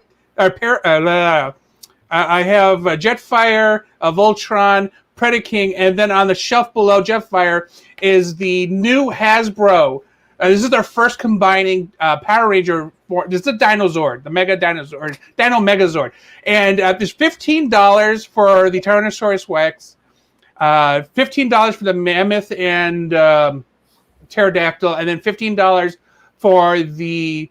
[SPEAKER 5] I have Jetfire, Voltron, Predaking, and then on the shelf below Jetfire is the new Hasbro. This is their first combining Power Ranger. This is the Dinozord, the Mega Dinozord, Dino Megazord. And there's $15 for the Tyrannosaurus Rex, $15 for the Mammoth and Pterodactyl, and then $15 for the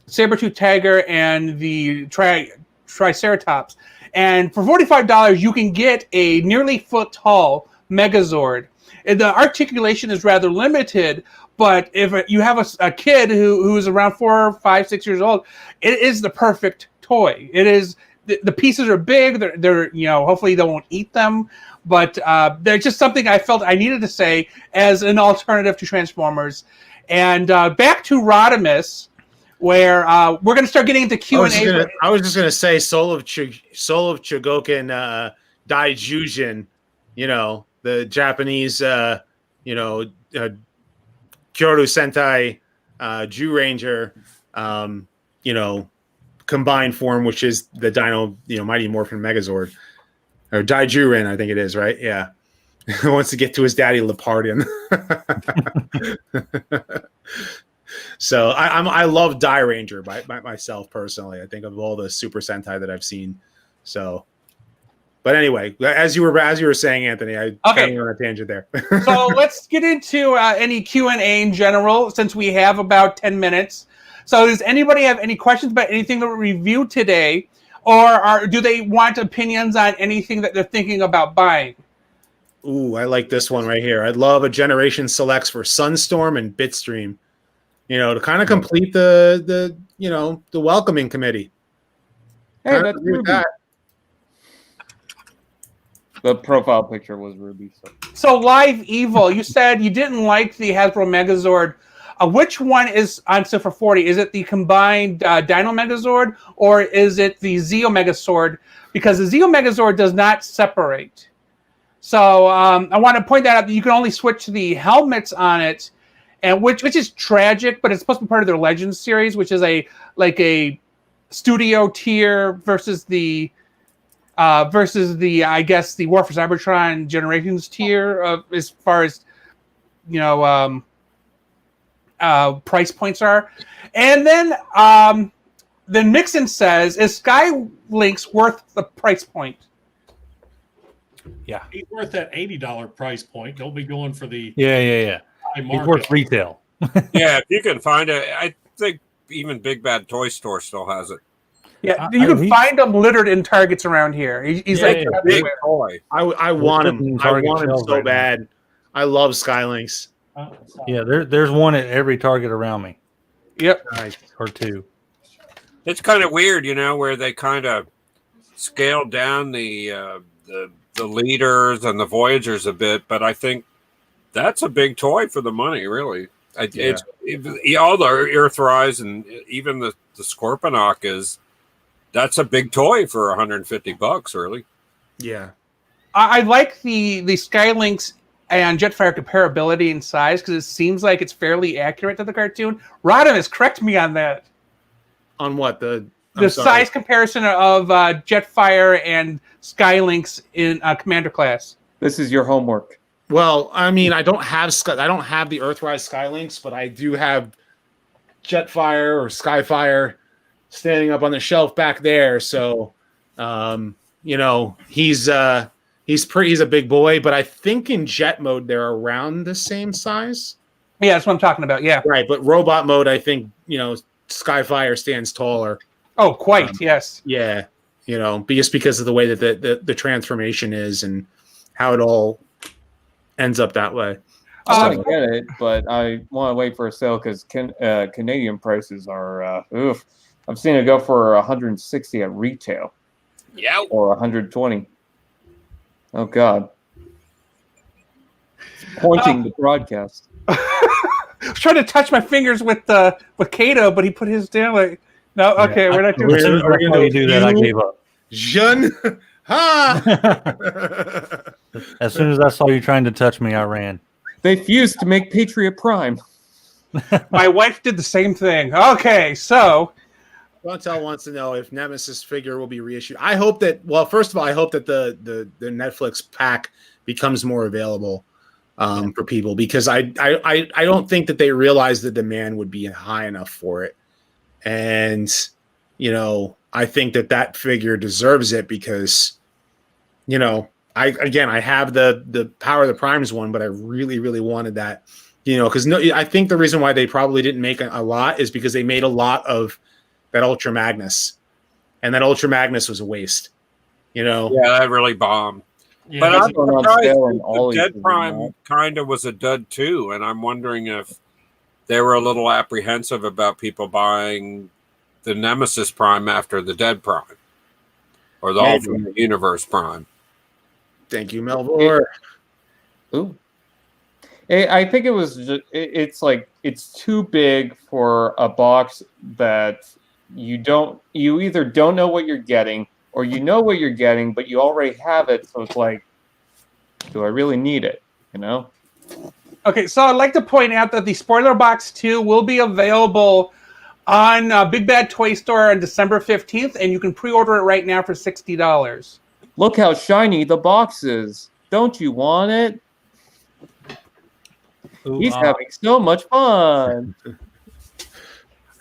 [SPEAKER 5] Saber-tooth Tiger and the Triceratops. And for $45, you can get a nearly foot-tall Megazord. And the articulation is rather limited, but if you have a kid who is around 4, 5, 6 years old, it is the perfect toy. It is the pieces are big. They're hopefully they won't eat them, but they're just something I felt I needed to say as an alternative to Transformers. And back to Rodimus, where we're going to start getting into Q&A.
[SPEAKER 1] I was just going to say Soul of Chogokin Daijujin, the Japanese, Kyoto Sentai Jew Ranger, combined form, which is the Dino, Mighty Morphin Megazord. Or Daijurin, I think it is, right? Yeah. Wants to get to his daddy Lepardian. So I love Die Ranger by myself personally. I think of all the Super Sentai that I've seen. So, but anyway, as you were saying, Anthony, I kind of on a tangent there.
[SPEAKER 5] So let's get into any Q&A in general, since we have about 10 minutes. So does anybody have any questions about anything that we reviewed today, or do they want opinions on anything that they're thinking about buying?
[SPEAKER 1] Ooh, I like this one right here. I'd love a Generation Selects for Sunstorm and Bitstream. To kind of complete the welcoming committee.
[SPEAKER 6] Hey, that's Ruby. That. The profile picture was Ruby.
[SPEAKER 5] So Live Evil, you said you didn't like the Hasbro Megazord. Which one is on sale for $40? Is it the combined Dino Megazord, or is it the Zeo Megazord? Because the Zeo Megazord does not separate. So I want to point that out that you can only switch the helmets on it, and which is tragic, but it's supposed to be part of their Legends series, which is a studio tier versus the I guess the War for Cybertron Generations tier as far as price points are. And then Mixon says, is Skylinks worth the price point?
[SPEAKER 2] Yeah,
[SPEAKER 3] he's worth that $80 price point. Don't be going for the
[SPEAKER 2] yeah. He's worth retail.
[SPEAKER 4] Yeah, if you can find it, I think even Big Bad Toy Store still has it.
[SPEAKER 5] Yeah, you can find them littered in Targets around here. He's big
[SPEAKER 4] toy.
[SPEAKER 1] I want him. I want him so bad. I love Skylinks.
[SPEAKER 2] Yeah, there's one at every Target around me.
[SPEAKER 5] Yep,
[SPEAKER 1] nice.
[SPEAKER 2] Or two.
[SPEAKER 4] It's kind of weird, where they kind of scaled down the leaders and the Voyagers a bit, but I think that's a big toy for the money, really. All the Earthrise and even the Scorponok that's a big toy for $150, really.
[SPEAKER 1] Yeah,
[SPEAKER 5] I like the Skylinks and Jetfire comparability in size because it seems like it's fairly accurate to the cartoon. Rodimus, correct me on that.
[SPEAKER 1] On what the
[SPEAKER 5] size comparison of Jetfire and Skylinks in Commander class?
[SPEAKER 6] This is your homework.
[SPEAKER 1] Well, I mean, I don't have the Earthrise Skylinks, but I do have Jetfire or Skyfire standing up on the shelf back there. So, he's a big boy, but I think in jet mode they're around the same size.
[SPEAKER 5] Yeah, that's what I'm talking about. Yeah,
[SPEAKER 1] right. But robot mode, I think Skyfire stands taller.
[SPEAKER 5] Oh, quite yes.
[SPEAKER 1] Yeah, just because of the way that the transformation is and how it all ends up that way.
[SPEAKER 6] I get it, but I want to wait for a sale because Canadian prices are oof. I've seen it go for $160 at retail.
[SPEAKER 4] Yeah,
[SPEAKER 6] or $120. Oh God! Pointing the broadcast.
[SPEAKER 5] I was trying to touch my fingers with Kato, but he put his down. Like, no, okay, we're not doing
[SPEAKER 2] it. We're going to do that. I gave up.
[SPEAKER 1] Jeune. Ha!
[SPEAKER 2] As soon as I saw you trying to touch me, I ran.
[SPEAKER 6] They fused to make Patriot Prime.
[SPEAKER 5] My wife did the same thing. Okay, so
[SPEAKER 1] Chantel wants to know if Nemesis figure will be reissued. I hope that. Well, first of all, I hope that the Netflix pack becomes more available for people, because I don't think that they realize the demand would be high enough for it, and I think that figure deserves it because I have the Power of the Primes one, but I really, really wanted that, because I think the reason why they probably didn't make a lot is because they made a lot of that Ultra Magnus, and that Ultra Magnus was a waste,
[SPEAKER 4] Yeah, that really bombed.
[SPEAKER 3] Yeah,
[SPEAKER 4] But I'm
[SPEAKER 6] going on
[SPEAKER 4] surprised
[SPEAKER 6] sale and
[SPEAKER 4] the
[SPEAKER 6] all
[SPEAKER 4] Dead
[SPEAKER 6] these
[SPEAKER 4] Prime kind of was a dud too, and I'm wondering if they were a little apprehensive about people buying the Nemesis Prime after the Dead Prime, or the Ultimate Universe Prime.
[SPEAKER 1] Thank you, Melvor.
[SPEAKER 6] Ooh. I think it was just, it's too big for a box that you either don't know what you're getting, or you know what you're getting, but you already have it. So it's like, do I really need it?
[SPEAKER 5] Okay, so I'd like to point out that the Spoiler Box 2 will be available on Big Bad Toy Store on December 15th, and you can pre-order it right now for $60.
[SPEAKER 6] Look how shiny the box is. Don't you want it? He's having so much fun.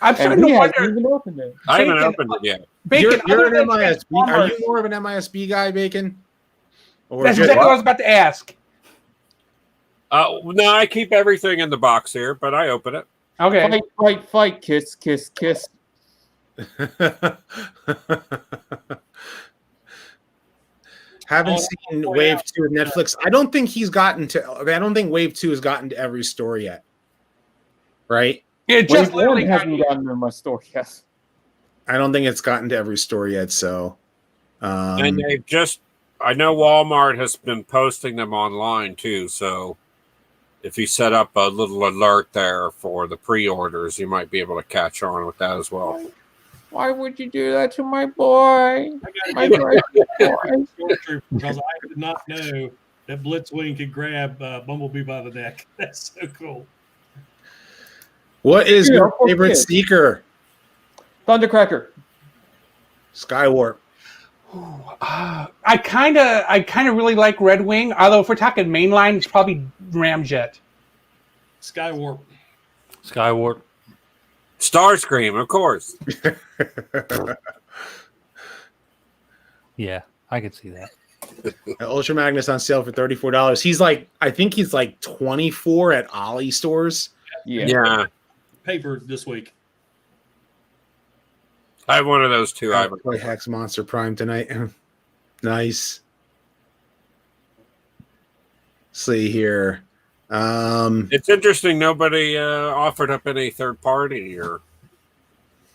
[SPEAKER 5] I'm starting to wonder.
[SPEAKER 6] Even opened it.
[SPEAKER 4] I haven't opened it yet.
[SPEAKER 5] Bacon,
[SPEAKER 1] You're an
[SPEAKER 5] other than
[SPEAKER 1] MISB. Are you more of an MISB guy, Bacon? Or
[SPEAKER 5] That's exactly what I was about to ask.
[SPEAKER 4] No, I keep everything in the box here, but I open it.
[SPEAKER 5] Okay.
[SPEAKER 6] Fight, kiss, kiss, kiss.
[SPEAKER 1] Haven't seen Wave 2 of Netflix. I don't think Wave 2 has gotten to every store yet. Right?
[SPEAKER 5] It just
[SPEAKER 6] Wave 1 hasn't gotten to my store yet.
[SPEAKER 1] I don't think it's gotten to every store yet. So,
[SPEAKER 4] and they've I know Walmart has been posting them online too. So if you set up a little alert there for the pre-orders, you might be able to catch on with that as well.
[SPEAKER 6] Why would you do that to my boy?
[SPEAKER 3] I got because I did not know that Blitzwing could grab Bumblebee by the neck. That's so cool.
[SPEAKER 1] What is your favorite Seeker?
[SPEAKER 6] Thundercracker.
[SPEAKER 1] Skywarp.
[SPEAKER 5] I kind of really like Red Wing. Although if we're talking mainline, it's probably Ramjet.
[SPEAKER 3] Skywarp.
[SPEAKER 4] Starscream, of course.
[SPEAKER 2] Yeah, I could see that.
[SPEAKER 1] Ultra Magnus on sale for $34. I think he's like 24 at Ollie stores.
[SPEAKER 4] Yeah.
[SPEAKER 3] Paper this week.
[SPEAKER 4] I have one of those too. I
[SPEAKER 1] play Hex Monster Prime tonight. Nice. See here.
[SPEAKER 4] It's interesting. Nobody offered up any third party or.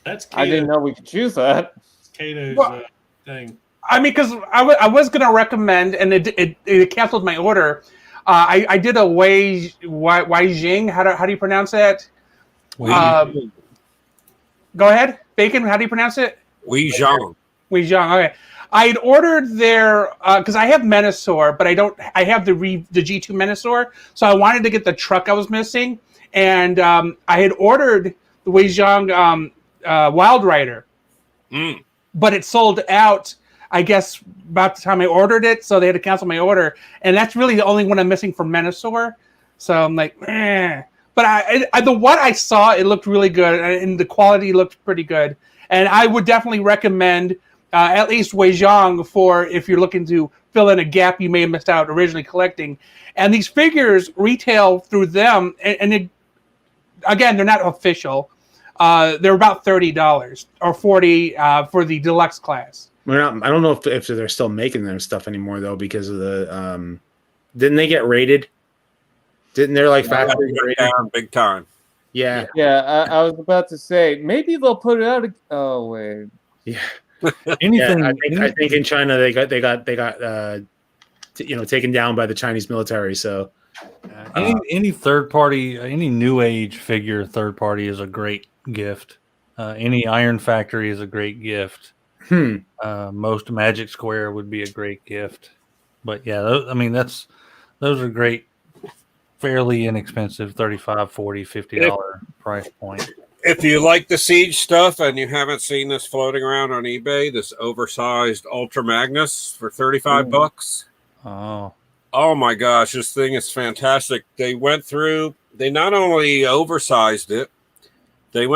[SPEAKER 3] That's Kato.
[SPEAKER 6] I didn't know we could choose that.
[SPEAKER 3] It's Kato's thing.
[SPEAKER 5] I mean, because I was going to recommend, and it canceled my order. I did a Wei Jing. How do you pronounce that? Go ahead, Bacon. How do you pronounce it?
[SPEAKER 4] Wei Zhang.
[SPEAKER 5] Okay. I had ordered their because I have Menasor, but I don't. I have the G2 Menasor, so I wanted to get the truck I was missing, and I had ordered the Wei Zhang Wild Rider, but it sold out. I guess about the time I ordered it, so they had to cancel my order, and that's really the only one I'm missing for Menasor. So I'm like, eh. But the what I saw, it looked really good, and the quality looked pretty good. And I would definitely recommend at least Wei Zhang for if you're looking to fill in a gap you may have missed out originally collecting. And these figures retail through them, and again, they're not official. They're about $30 or $40 for the deluxe class.
[SPEAKER 1] I don't know if they're still making their stuff anymore though, because of the didn't they get raided? Didn't they factory raided
[SPEAKER 4] down big time?
[SPEAKER 1] Yeah.
[SPEAKER 6] Yeah, I was about to say maybe they'll put it out. Oh wait.
[SPEAKER 1] Yeah.
[SPEAKER 2] Anything?
[SPEAKER 1] Yeah, I think in China they got taken down by the Chinese military. So
[SPEAKER 2] any third party, any new age figure third party is a great gift. Any Iron Factory is a great gift. Most Magic Square would be a great gift. But yeah, those are great, fairly inexpensive $35, $40, $50 price point.
[SPEAKER 4] If you like the Siege stuff and you haven't seen this floating around on eBay, this oversized Ultra Magnus for $35. Oh my gosh, this thing is fantastic. They not only oversized it, they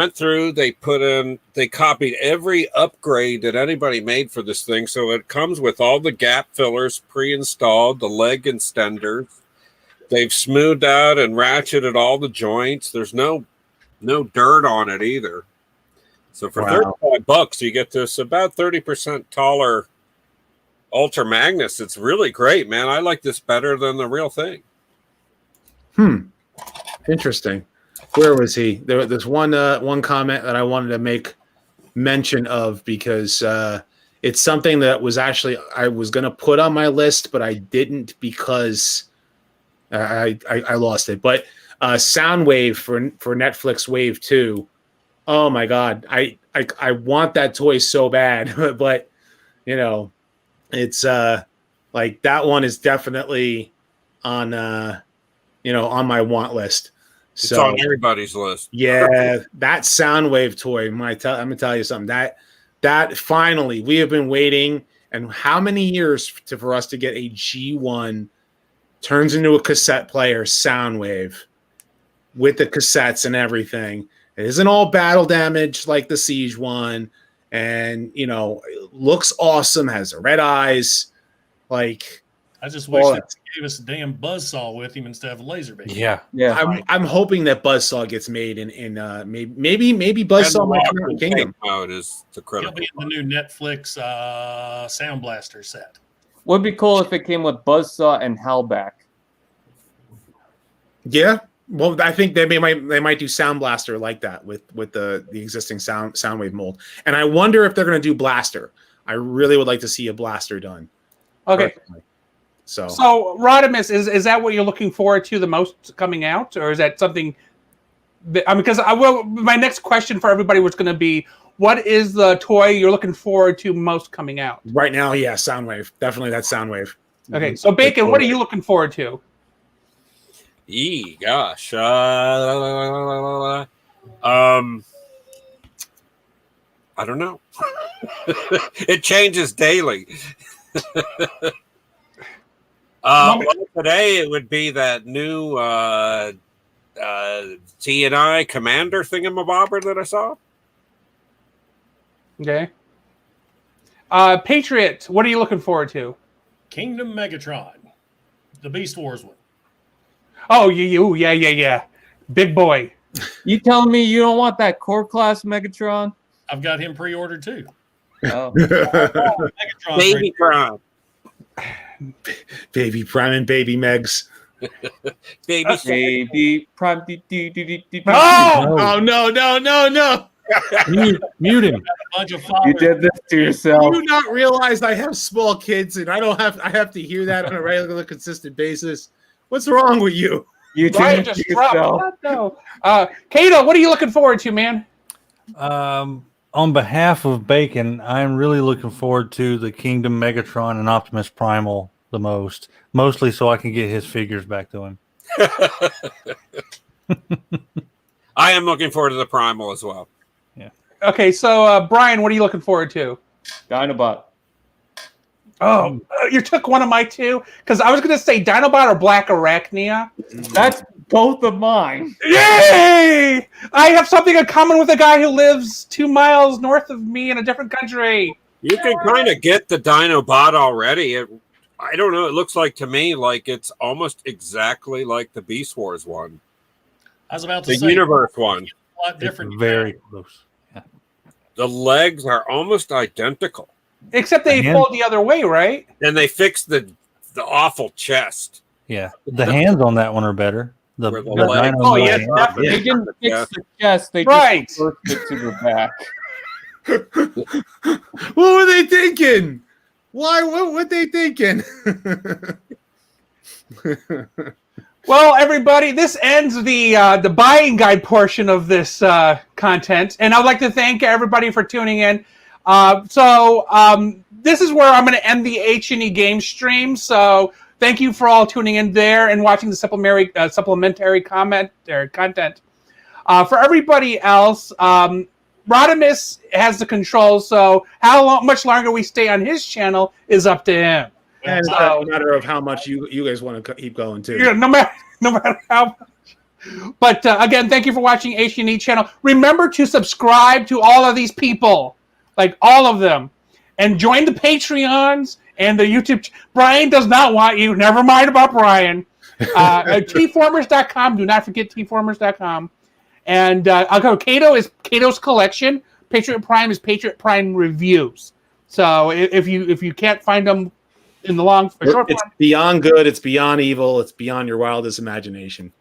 [SPEAKER 4] copied every upgrade that anybody made for this thing. So it comes with all the gap fillers pre-installed, the leg extenders. They've smoothed out and ratcheted all the joints. There's no dirt on it either. So for $35, you get this about 30% taller Ultra Magnus. It's really great, man. I like this better than the real thing.
[SPEAKER 1] Interesting. Where was he? There's one comment that I wanted to make mention of because it's something that was actually I was going to put on my list, but I didn't because I lost it. But Soundwave for Netflix Wave 2. Oh my God, I want that toy so bad, but you know, it's like that one is definitely on on my want list.
[SPEAKER 4] It's on everybody's list.
[SPEAKER 1] Yeah, that Soundwave toy. I'm gonna tell you something. That finally we have been waiting, and how many years for us to get a G1 turns into a cassette player Soundwave with the cassettes and everything. It isn't all battle damage like the Siege one, and it looks awesome. Has the red eyes, like.
[SPEAKER 3] I just wish they gave us a damn buzzsaw with him instead of a laser beam.
[SPEAKER 2] Yeah.
[SPEAKER 1] I'm hoping that buzzsaw gets made in maybe Buzzsaw might come out in Kingdom.
[SPEAKER 4] It is the critical.
[SPEAKER 3] It'll be in the new Netflix Sound Blaster set.
[SPEAKER 6] Would be cool if it came with buzzsaw and Hellback.
[SPEAKER 1] Yeah, well, I think they might do Sound Blaster like that with the existing Soundwave mold, and I wonder if they're going to do Blaster. I really would like to see a Blaster done.
[SPEAKER 5] Okay.
[SPEAKER 1] Personally.
[SPEAKER 5] So Rodimus, is that what you're looking forward to the most coming out, or is that something? Because my next question for everybody was going to be, what is the toy you're looking forward to most coming out?
[SPEAKER 1] Right now, yeah, Soundwave. Definitely that Soundwave.
[SPEAKER 5] Okay, so Bacon, what are you looking forward to?
[SPEAKER 4] Gosh. I don't know. It changes daily. Well, today it would be that new TNI Commander thingamabobber that I saw.
[SPEAKER 5] Okay. Patriot, what are you looking forward to?
[SPEAKER 3] Kingdom Megatron, the Beast Wars one.
[SPEAKER 5] Oh, yeah. Big boy.
[SPEAKER 6] You telling me you don't want that core class Megatron?
[SPEAKER 3] I've got him pre-ordered too.
[SPEAKER 6] Oh.
[SPEAKER 3] Megatron
[SPEAKER 4] Baby Prime.
[SPEAKER 1] Baby Prime and Baby Megs.
[SPEAKER 6] Baby Prime.
[SPEAKER 1] Oh no.
[SPEAKER 2] Mute him.
[SPEAKER 6] You did this to yourself.
[SPEAKER 1] Do you not realize I have small kids and I have to hear that on a regular, consistent basis? What's wrong with you?
[SPEAKER 6] You did it to yourself.
[SPEAKER 5] No. Kato, what are you looking forward to, man?
[SPEAKER 2] On behalf of Bacon, I'm really looking forward to the Kingdom Megatron and Optimus Primal the most. Mostly so I can get his figures back to him.
[SPEAKER 4] I am looking forward to the Primal as well.
[SPEAKER 2] Yeah.
[SPEAKER 5] Okay, so Brian, what are you looking forward to?
[SPEAKER 6] Dinobot.
[SPEAKER 5] Oh, you took one of my two? Because I was going to say Dinobot or Black Arachnia.
[SPEAKER 6] That's both of mine.
[SPEAKER 5] Yay! I have something in common with a guy who lives 2 miles north of me in a different country.
[SPEAKER 4] You can kind of get the Dinobot already. I don't know. It looks like to me like it's almost exactly like the Beast Wars one.
[SPEAKER 3] I was about to
[SPEAKER 4] the
[SPEAKER 3] say
[SPEAKER 4] Universe one.
[SPEAKER 3] A lot different.
[SPEAKER 2] It's very close. Yeah.
[SPEAKER 4] The legs are almost identical.
[SPEAKER 5] Except they fold the other way, right?
[SPEAKER 4] And they fixed the awful chest.
[SPEAKER 2] Yeah. The hands on that one are better. The
[SPEAKER 4] legs.
[SPEAKER 5] Oh, yes, definitely.
[SPEAKER 6] They didn't fix the chest. They
[SPEAKER 5] Right.
[SPEAKER 6] just worked it to the back.
[SPEAKER 1] What were they thinking? Why? What were they thinking?
[SPEAKER 5] Well, everybody, this ends the buying guide portion of this content, and I'd like to thank everybody for tuning in. This is where I'm going to end the HNE Games stream. So thank you for all tuning in there and watching the supplementary comment or content. For everybody else, Rodimus has the controls, so much longer we stay on his channel is up to him.
[SPEAKER 1] And it's a matter of how much you guys want to keep going too.
[SPEAKER 5] Yeah, no matter how much. But again, thank you for watching HNE channel. Remember to subscribe to all of these people, like all of them, and join the Patreons and the YouTube. Brian does not want you. Never mind about Brian. Tformers.com. Do not forget tformers.com. And I'll go. Kato is Kato's collection. Patriot Prime is Patriot Prime reviews. So if you can't find them in the short
[SPEAKER 1] it's
[SPEAKER 5] form,
[SPEAKER 1] beyond good. It's beyond evil. It's beyond your wildest imagination.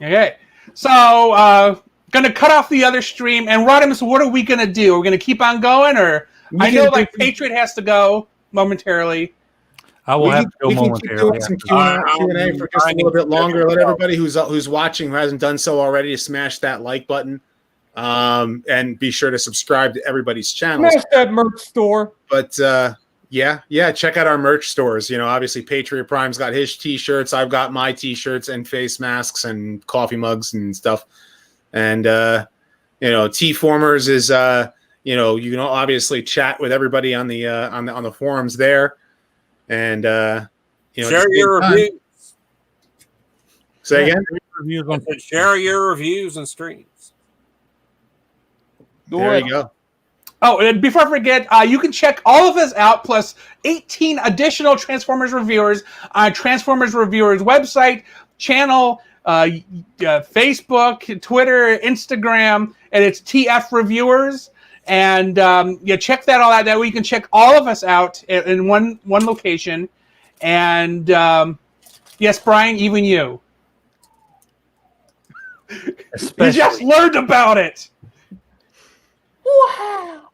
[SPEAKER 5] Okay, so gonna cut off the other stream. And Rodimus, what are we gonna do? We're gonna keep on going, or I know like Patriot has to go momentarily.
[SPEAKER 2] I will have to go momentarily.
[SPEAKER 1] Keep doing some Q&A for just a little bit longer. Let everybody who's watching who hasn't done so already to smash that like button, and be sure to subscribe to everybody's channels.
[SPEAKER 6] Smash that merch store.
[SPEAKER 1] But yeah, check out our merch stores. You know, obviously Patriot Prime's got his t-shirts. I've got my t-shirts and face masks and coffee mugs and stuff. And Tformers is you can obviously chat with everybody on the forums there. And
[SPEAKER 4] share your reviews.
[SPEAKER 1] Say again?
[SPEAKER 4] Share your reviews and streams.
[SPEAKER 1] There you go.
[SPEAKER 5] Oh, and before I forget, you can check all of us out, plus 18 additional Transformers reviewers on Transformers Reviewers website, channel, Facebook, Twitter, Instagram, and it's TF Reviewers. And check that all out. That way you can check all of us out in one location. And yes, Brian, even you. You just learned about it.
[SPEAKER 6] Wow.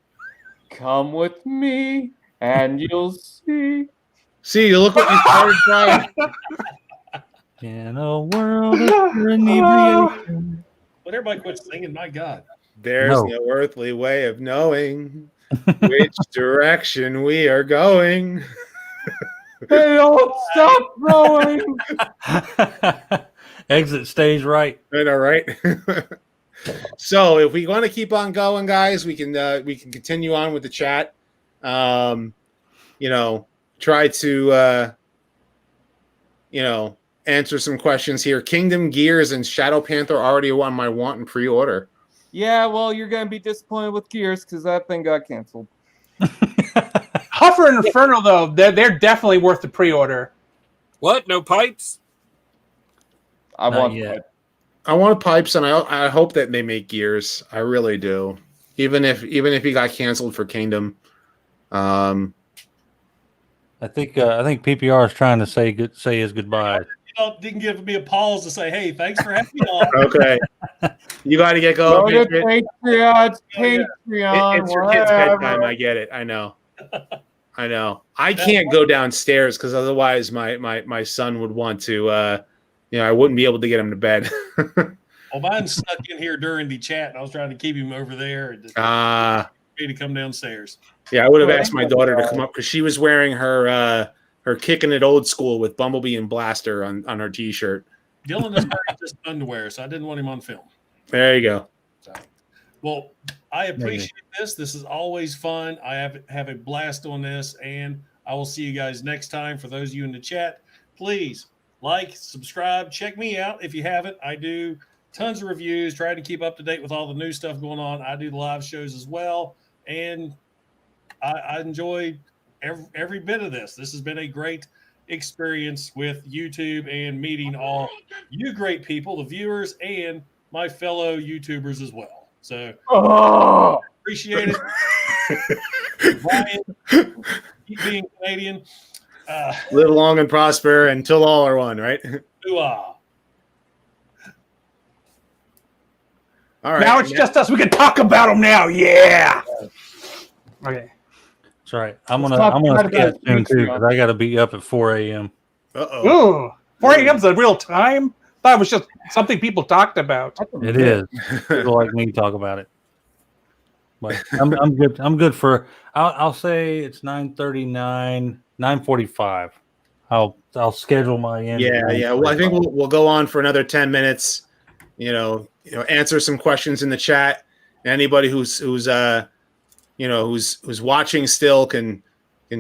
[SPEAKER 6] Come with me, and you'll see.
[SPEAKER 1] See, look what you started, Brian.
[SPEAKER 2] In a world of inebriation.
[SPEAKER 3] But everybody quit singing. My God.
[SPEAKER 1] There's no earthly way of knowing which direction we are going.
[SPEAKER 6] They don't stop growing.
[SPEAKER 2] Exit stage right.
[SPEAKER 1] I know, right? So if we want to keep on going, guys, we can continue on with the chat. Try to answer some questions here. Kingdom Gears and Shadow Panther already on my want and pre-order.
[SPEAKER 6] Yeah, well, you're gonna be disappointed with Gears because that thing got canceled.
[SPEAKER 5] Huffer and Inferno, though, they're definitely worth the pre-order.
[SPEAKER 4] What? No pipes?
[SPEAKER 6] I
[SPEAKER 2] Not
[SPEAKER 6] want
[SPEAKER 2] yet.
[SPEAKER 6] that.
[SPEAKER 1] I want pipes, and I hope that they make Gears. I really do. Even if he got canceled for Kingdom.
[SPEAKER 2] I think PPR is trying to say his goodbye.
[SPEAKER 3] Didn't give me a pause to say, hey, thanks for having me on.
[SPEAKER 1] Okay. You got to get going.
[SPEAKER 6] Go to Patreon.
[SPEAKER 1] It's your kid's bedtime. I get it. I know. I can't go downstairs because otherwise my son would want to. I wouldn't be able to get him to bed.
[SPEAKER 3] Well, mine snuck in here during the chat, and I was trying to keep him over there. And to come downstairs.
[SPEAKER 1] Yeah, I would have asked my daughter to come up because she was wearing her kicking it old school with Bumblebee and Blaster on her T-shirt.
[SPEAKER 3] Dylan is wearing just underwear, so I didn't want him on film.
[SPEAKER 1] There you go.
[SPEAKER 3] So, well, I appreciate this. This is always fun. I have a blast on this, and I will see you guys next time. For those of you in the chat, please like, subscribe, check me out if you haven't. I do tons of reviews, trying to keep up to date with all the new stuff going on. I do the live shows as well, and I enjoy every bit of this. This has been a great experience with YouTube and meeting all you great people, the viewers, and my fellow YouTubers as well. So appreciate it. Brian, keep being Canadian.
[SPEAKER 1] Live long and prosper until all are one, right?
[SPEAKER 3] All
[SPEAKER 1] right.
[SPEAKER 5] Now it's just us. We can talk about them now. Yeah. Okay.
[SPEAKER 2] That's right. I'm gonna skip soon too because I got to be up at 4 a.m.
[SPEAKER 5] Ooh, 4 a.m. is a real time. I thought it was just something people talked about.
[SPEAKER 2] It is. People like me talk about it. But I'm good. I'm good for. I'll say it's 9:39, 9:45. I'll schedule my end.
[SPEAKER 1] Yeah. Well, I think we'll go on for another 10 minutes. answer some questions in the chat. Anybody who's watching still can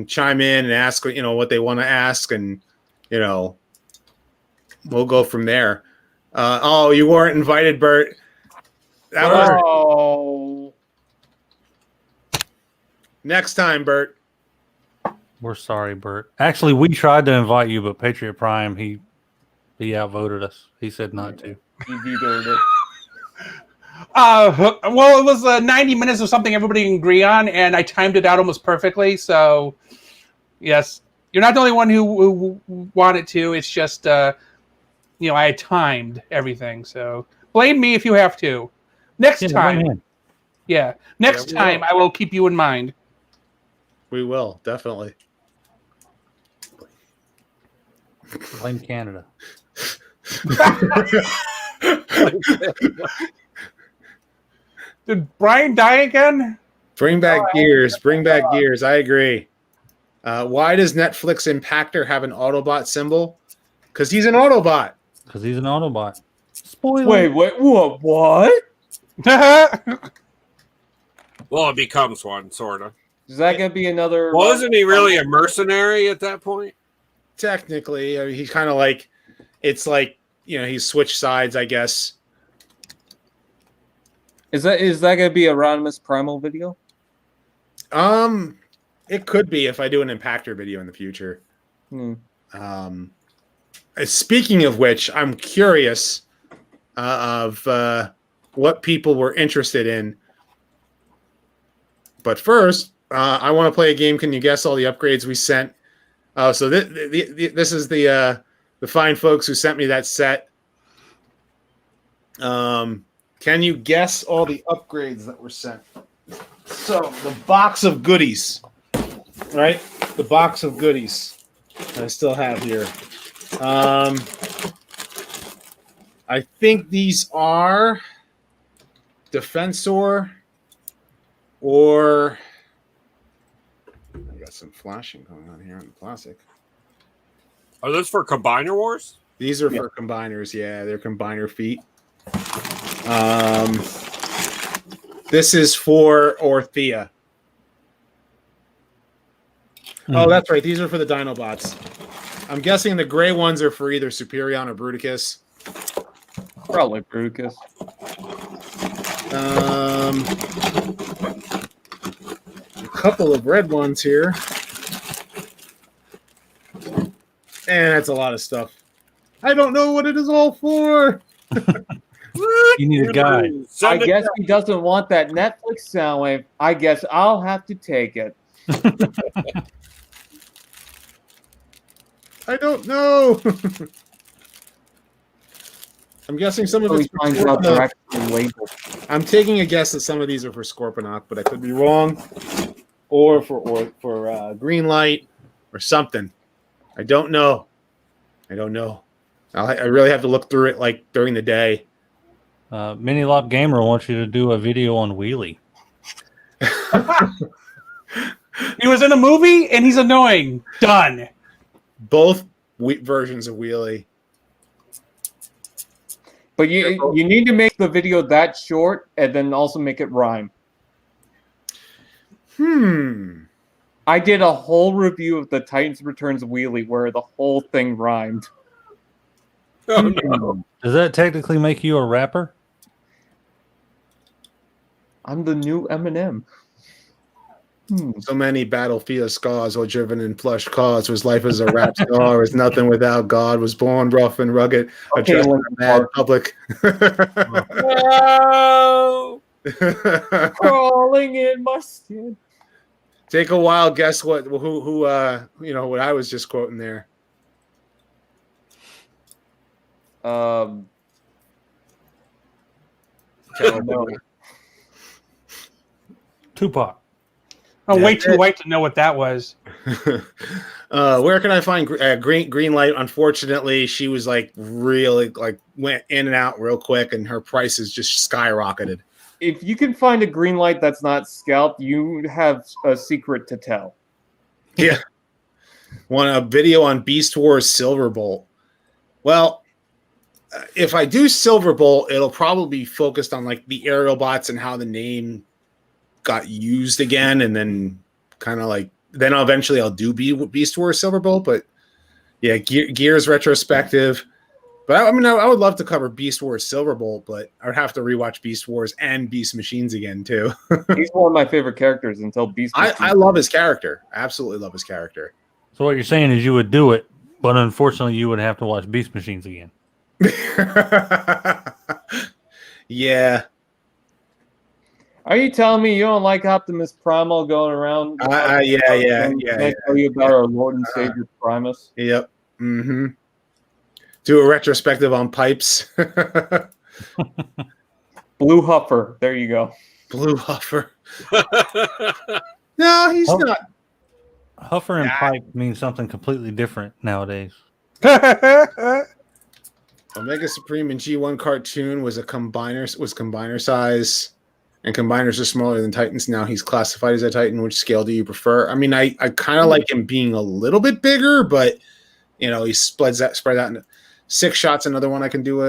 [SPEAKER 1] chime in and ask what they want to ask, and we'll go from there. Oh, you weren't invited, Bert. Next time, Bert.
[SPEAKER 2] We're sorry, Bert. Actually, we tried to invite you, but Patriot Prime, he outvoted us. He said not to.
[SPEAKER 6] He vetoed it.
[SPEAKER 5] Well, it was 90 minutes of something everybody can agree on, and I timed it out almost perfectly. So, yes, you're not the only one who wanted to. It's just, I had timed everything. So, blame me if you have to. Next time, next time I will keep you in mind.
[SPEAKER 1] We will, definitely.
[SPEAKER 2] Blame Canada.
[SPEAKER 5] Did Brian die again?
[SPEAKER 1] Bring back gears. Bring back gears. I agree. Why does Netflix Impactor have an Autobot symbol? Because he's an Autobot.
[SPEAKER 2] Because he's an Autobot. Spoiler.
[SPEAKER 6] Wait, what?
[SPEAKER 4] Well, it becomes one, sort of.
[SPEAKER 6] Is that going to be another...
[SPEAKER 4] Wasn't he really a mercenary at that point?
[SPEAKER 1] Technically, he's kind of like... It's like, he's switched sides, I guess.
[SPEAKER 6] Is that going to be a Rodimus Primal video?
[SPEAKER 1] It could be if I do an Impactor video in the future. Speaking of which, I'm curious of what people were interested in. But first, I want to play a game. Can you guess all the upgrades we sent? So this is the fine folks who sent me that set. Can you guess all the upgrades that were sent? So the box of goodies, right? The box of goodies that I still have here. I think these are Defensor or I got some flashing going on here on the plastic.
[SPEAKER 4] Are those for Combiner Wars?
[SPEAKER 1] These are for combiners. Yeah, they're combiner feet. This is for Orthea. Oh, that's right. These are for the Dinobots. I'm guessing the gray ones are for either Superion or Bruticus.
[SPEAKER 6] Probably Bruticus.
[SPEAKER 1] A couple of red ones here. And that's a lot of stuff. I don't know what it is all for.
[SPEAKER 2] You need a guide.
[SPEAKER 6] I guess he doesn't want that Netflix sound wave. I guess I'll have to take it.
[SPEAKER 1] I don't know. I'm guessing some of it's for Scorponok. I'm taking a guess that some of these are for Scorponok, but I could be wrong. Or for green light or something. I don't know. I really have to look through it like during the day.
[SPEAKER 2] Mini Lop Gamer wants you to do a video on Wheelie.
[SPEAKER 5] He was in a movie and he's annoying. Done.
[SPEAKER 1] Both versions of Wheelie.
[SPEAKER 6] But you need to make the video that short and then also make it rhyme. I did a whole review of the Titans Returns Wheelie where the whole thing rhymed.
[SPEAKER 4] Oh, no.
[SPEAKER 2] Does that technically make you a rapper?
[SPEAKER 6] I'm the new Eminem.
[SPEAKER 1] So many battlefield scars, all driven in plush cars. Was life as a rap star? Was nothing without God? Was born rough and rugged. Addressed the mad public.
[SPEAKER 6] No! Crawling in my skin.
[SPEAKER 1] Take a wild guess who what I was just quoting there.
[SPEAKER 2] Tupac.
[SPEAKER 5] I'm way too white to know what that was.
[SPEAKER 1] Where can I find green light? Unfortunately, she was really went in and out real quick, and her prices just skyrocketed.
[SPEAKER 6] If you can find a green light that's not scalped, you have a secret to tell.
[SPEAKER 1] Yeah. Want a video on Beast Wars Silverbolt? Well, if I do Silverbolt, it'll probably be focused on like the aerial bots and how the name got used again, and then kind of like then eventually I'll do Beast Wars Silverbolt. But yeah, Gears retrospective. But I mean, I would love to cover Beast Wars Silverbolt, but I would have to rewatch Beast Wars and Beast Machines again too.
[SPEAKER 6] He's one of my favorite characters until Beast.
[SPEAKER 1] I love his character. Absolutely love his character.
[SPEAKER 2] So what you're saying is you would do it, but unfortunately you would have to watch Beast Machines again.
[SPEAKER 1] Yeah.
[SPEAKER 6] Are you telling me you don't like Optimus Primal going around?
[SPEAKER 1] Yeah.
[SPEAKER 6] Tell you about our Lord and Savior Primus.
[SPEAKER 1] Yep. Mm-hmm. Do a retrospective on pipes.
[SPEAKER 6] Blue Huffer. There you go.
[SPEAKER 1] Blue Huffer. No, he's not.
[SPEAKER 2] Huffer and pipe means something completely different nowadays.
[SPEAKER 1] Omega Supreme in G1 cartoon was combiner size, and combiners are smaller than Titans. Now he's classified as a Titan. Which scale do you prefer? I mean, I kind of like him being a little bit bigger, but you know, he spreads out into 6 shots. Another one I can do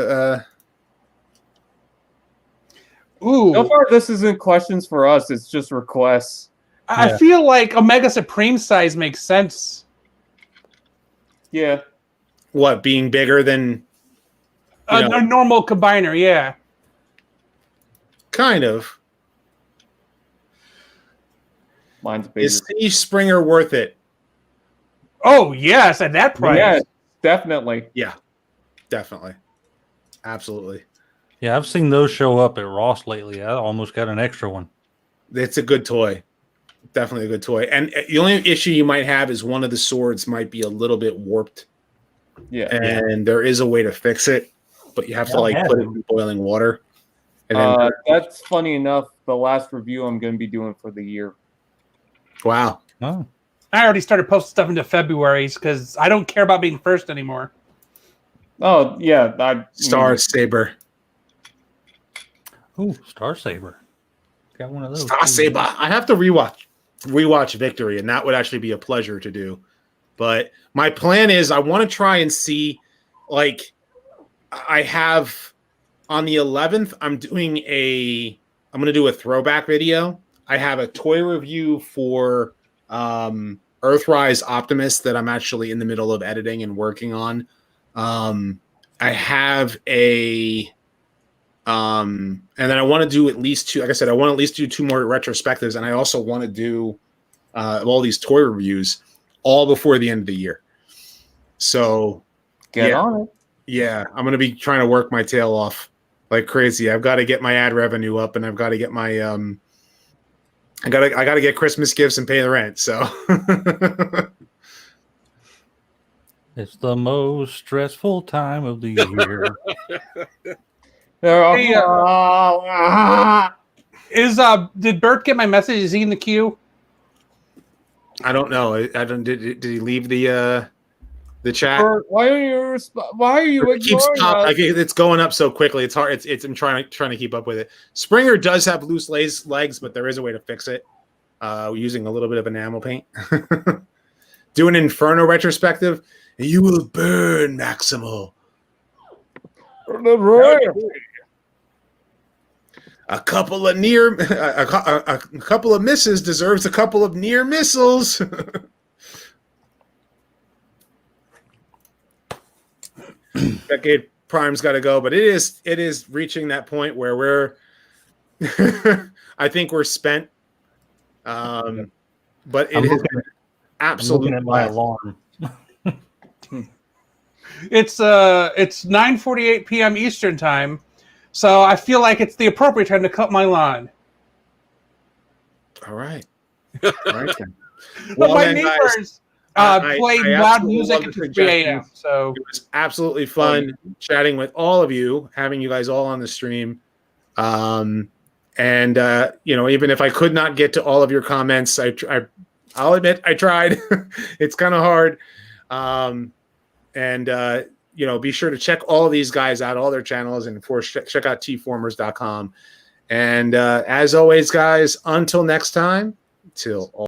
[SPEAKER 5] Ooh.
[SPEAKER 6] So far, this isn't questions for us. It's just requests.
[SPEAKER 5] I feel like Omega Supreme size makes sense.
[SPEAKER 6] Yeah.
[SPEAKER 1] What, being bigger than
[SPEAKER 5] a normal combiner? Yeah.
[SPEAKER 1] Kind of.
[SPEAKER 6] Mine's bigger.
[SPEAKER 1] Is Steve Springer worth it?
[SPEAKER 5] Oh yes, at that price.
[SPEAKER 6] Yeah, definitely.
[SPEAKER 1] Yeah, definitely, absolutely.
[SPEAKER 2] Yeah, I've seen those show up at Ross lately. I almost got an extra one.
[SPEAKER 1] It's a good toy. Definitely a good toy. And the only issue you might have is one of the swords might be a little bit warped.
[SPEAKER 6] Yeah.
[SPEAKER 1] And there is a way to fix it, but you have to put it in boiling water. And then,
[SPEAKER 6] that's funny enough. The last review I'm going to be doing for the year.
[SPEAKER 1] Wow.
[SPEAKER 2] Oh.
[SPEAKER 5] I already started posting stuff into February's because I don't care about being first anymore.
[SPEAKER 6] Oh yeah,
[SPEAKER 1] Star Saber.
[SPEAKER 2] Ooh, Star Saber. Got one of those.
[SPEAKER 1] Star Saber. I have to rewatch Victory, and that would actually be a pleasure to do. But my plan is I want to try and see, like, I have on the 11th, I'm going to do a throwback video. I have a toy review for Earthrise Optimus that I'm actually in the middle of editing and working on. I have and then I want to do at least 2, like I said, I want to at least do 2 more retrospectives, and I also want to do all these toy reviews all before the end of the year. So
[SPEAKER 6] get on it.
[SPEAKER 1] Yeah, I'm going to be trying to work my tail off like crazy. I've got to get my ad revenue up, and I've got to get my I got to get Christmas gifts and pay the rent. So
[SPEAKER 2] it's the most stressful time of the year.
[SPEAKER 5] Did Bert get my message? Is he in the queue?
[SPEAKER 1] I don't know. I don't. Did he leave the chat?
[SPEAKER 6] Bert, why are you
[SPEAKER 1] It keeps it's going up so quickly. It's hard. I'm trying to keep up with it. Springer does have loose legs, but there is a way to fix it using a little bit of enamel paint. Do an Inferno retrospective, and you will burn, Maximal. A couple of a couple of misses deserves a couple of near missiles. Decade Prime's got to go, but it is reaching that point where we're I think we're spent. But it is absolutely
[SPEAKER 2] at my alarm.
[SPEAKER 5] It's 9:48 p.m. Eastern time, so I feel like it's the appropriate time to cut my lawn.
[SPEAKER 1] All right. All right.
[SPEAKER 5] Well, my neighbors play loud music until 3 a.m. So
[SPEAKER 1] it was absolutely fun chatting with all of you, having you guys all on the stream. And even if I could not get to all of your comments, I'll admit I tried. It's kind of hard. Be sure to check all of these guys out, all their channels, and of course check out tformers.com. And as always, guys, until next time, till all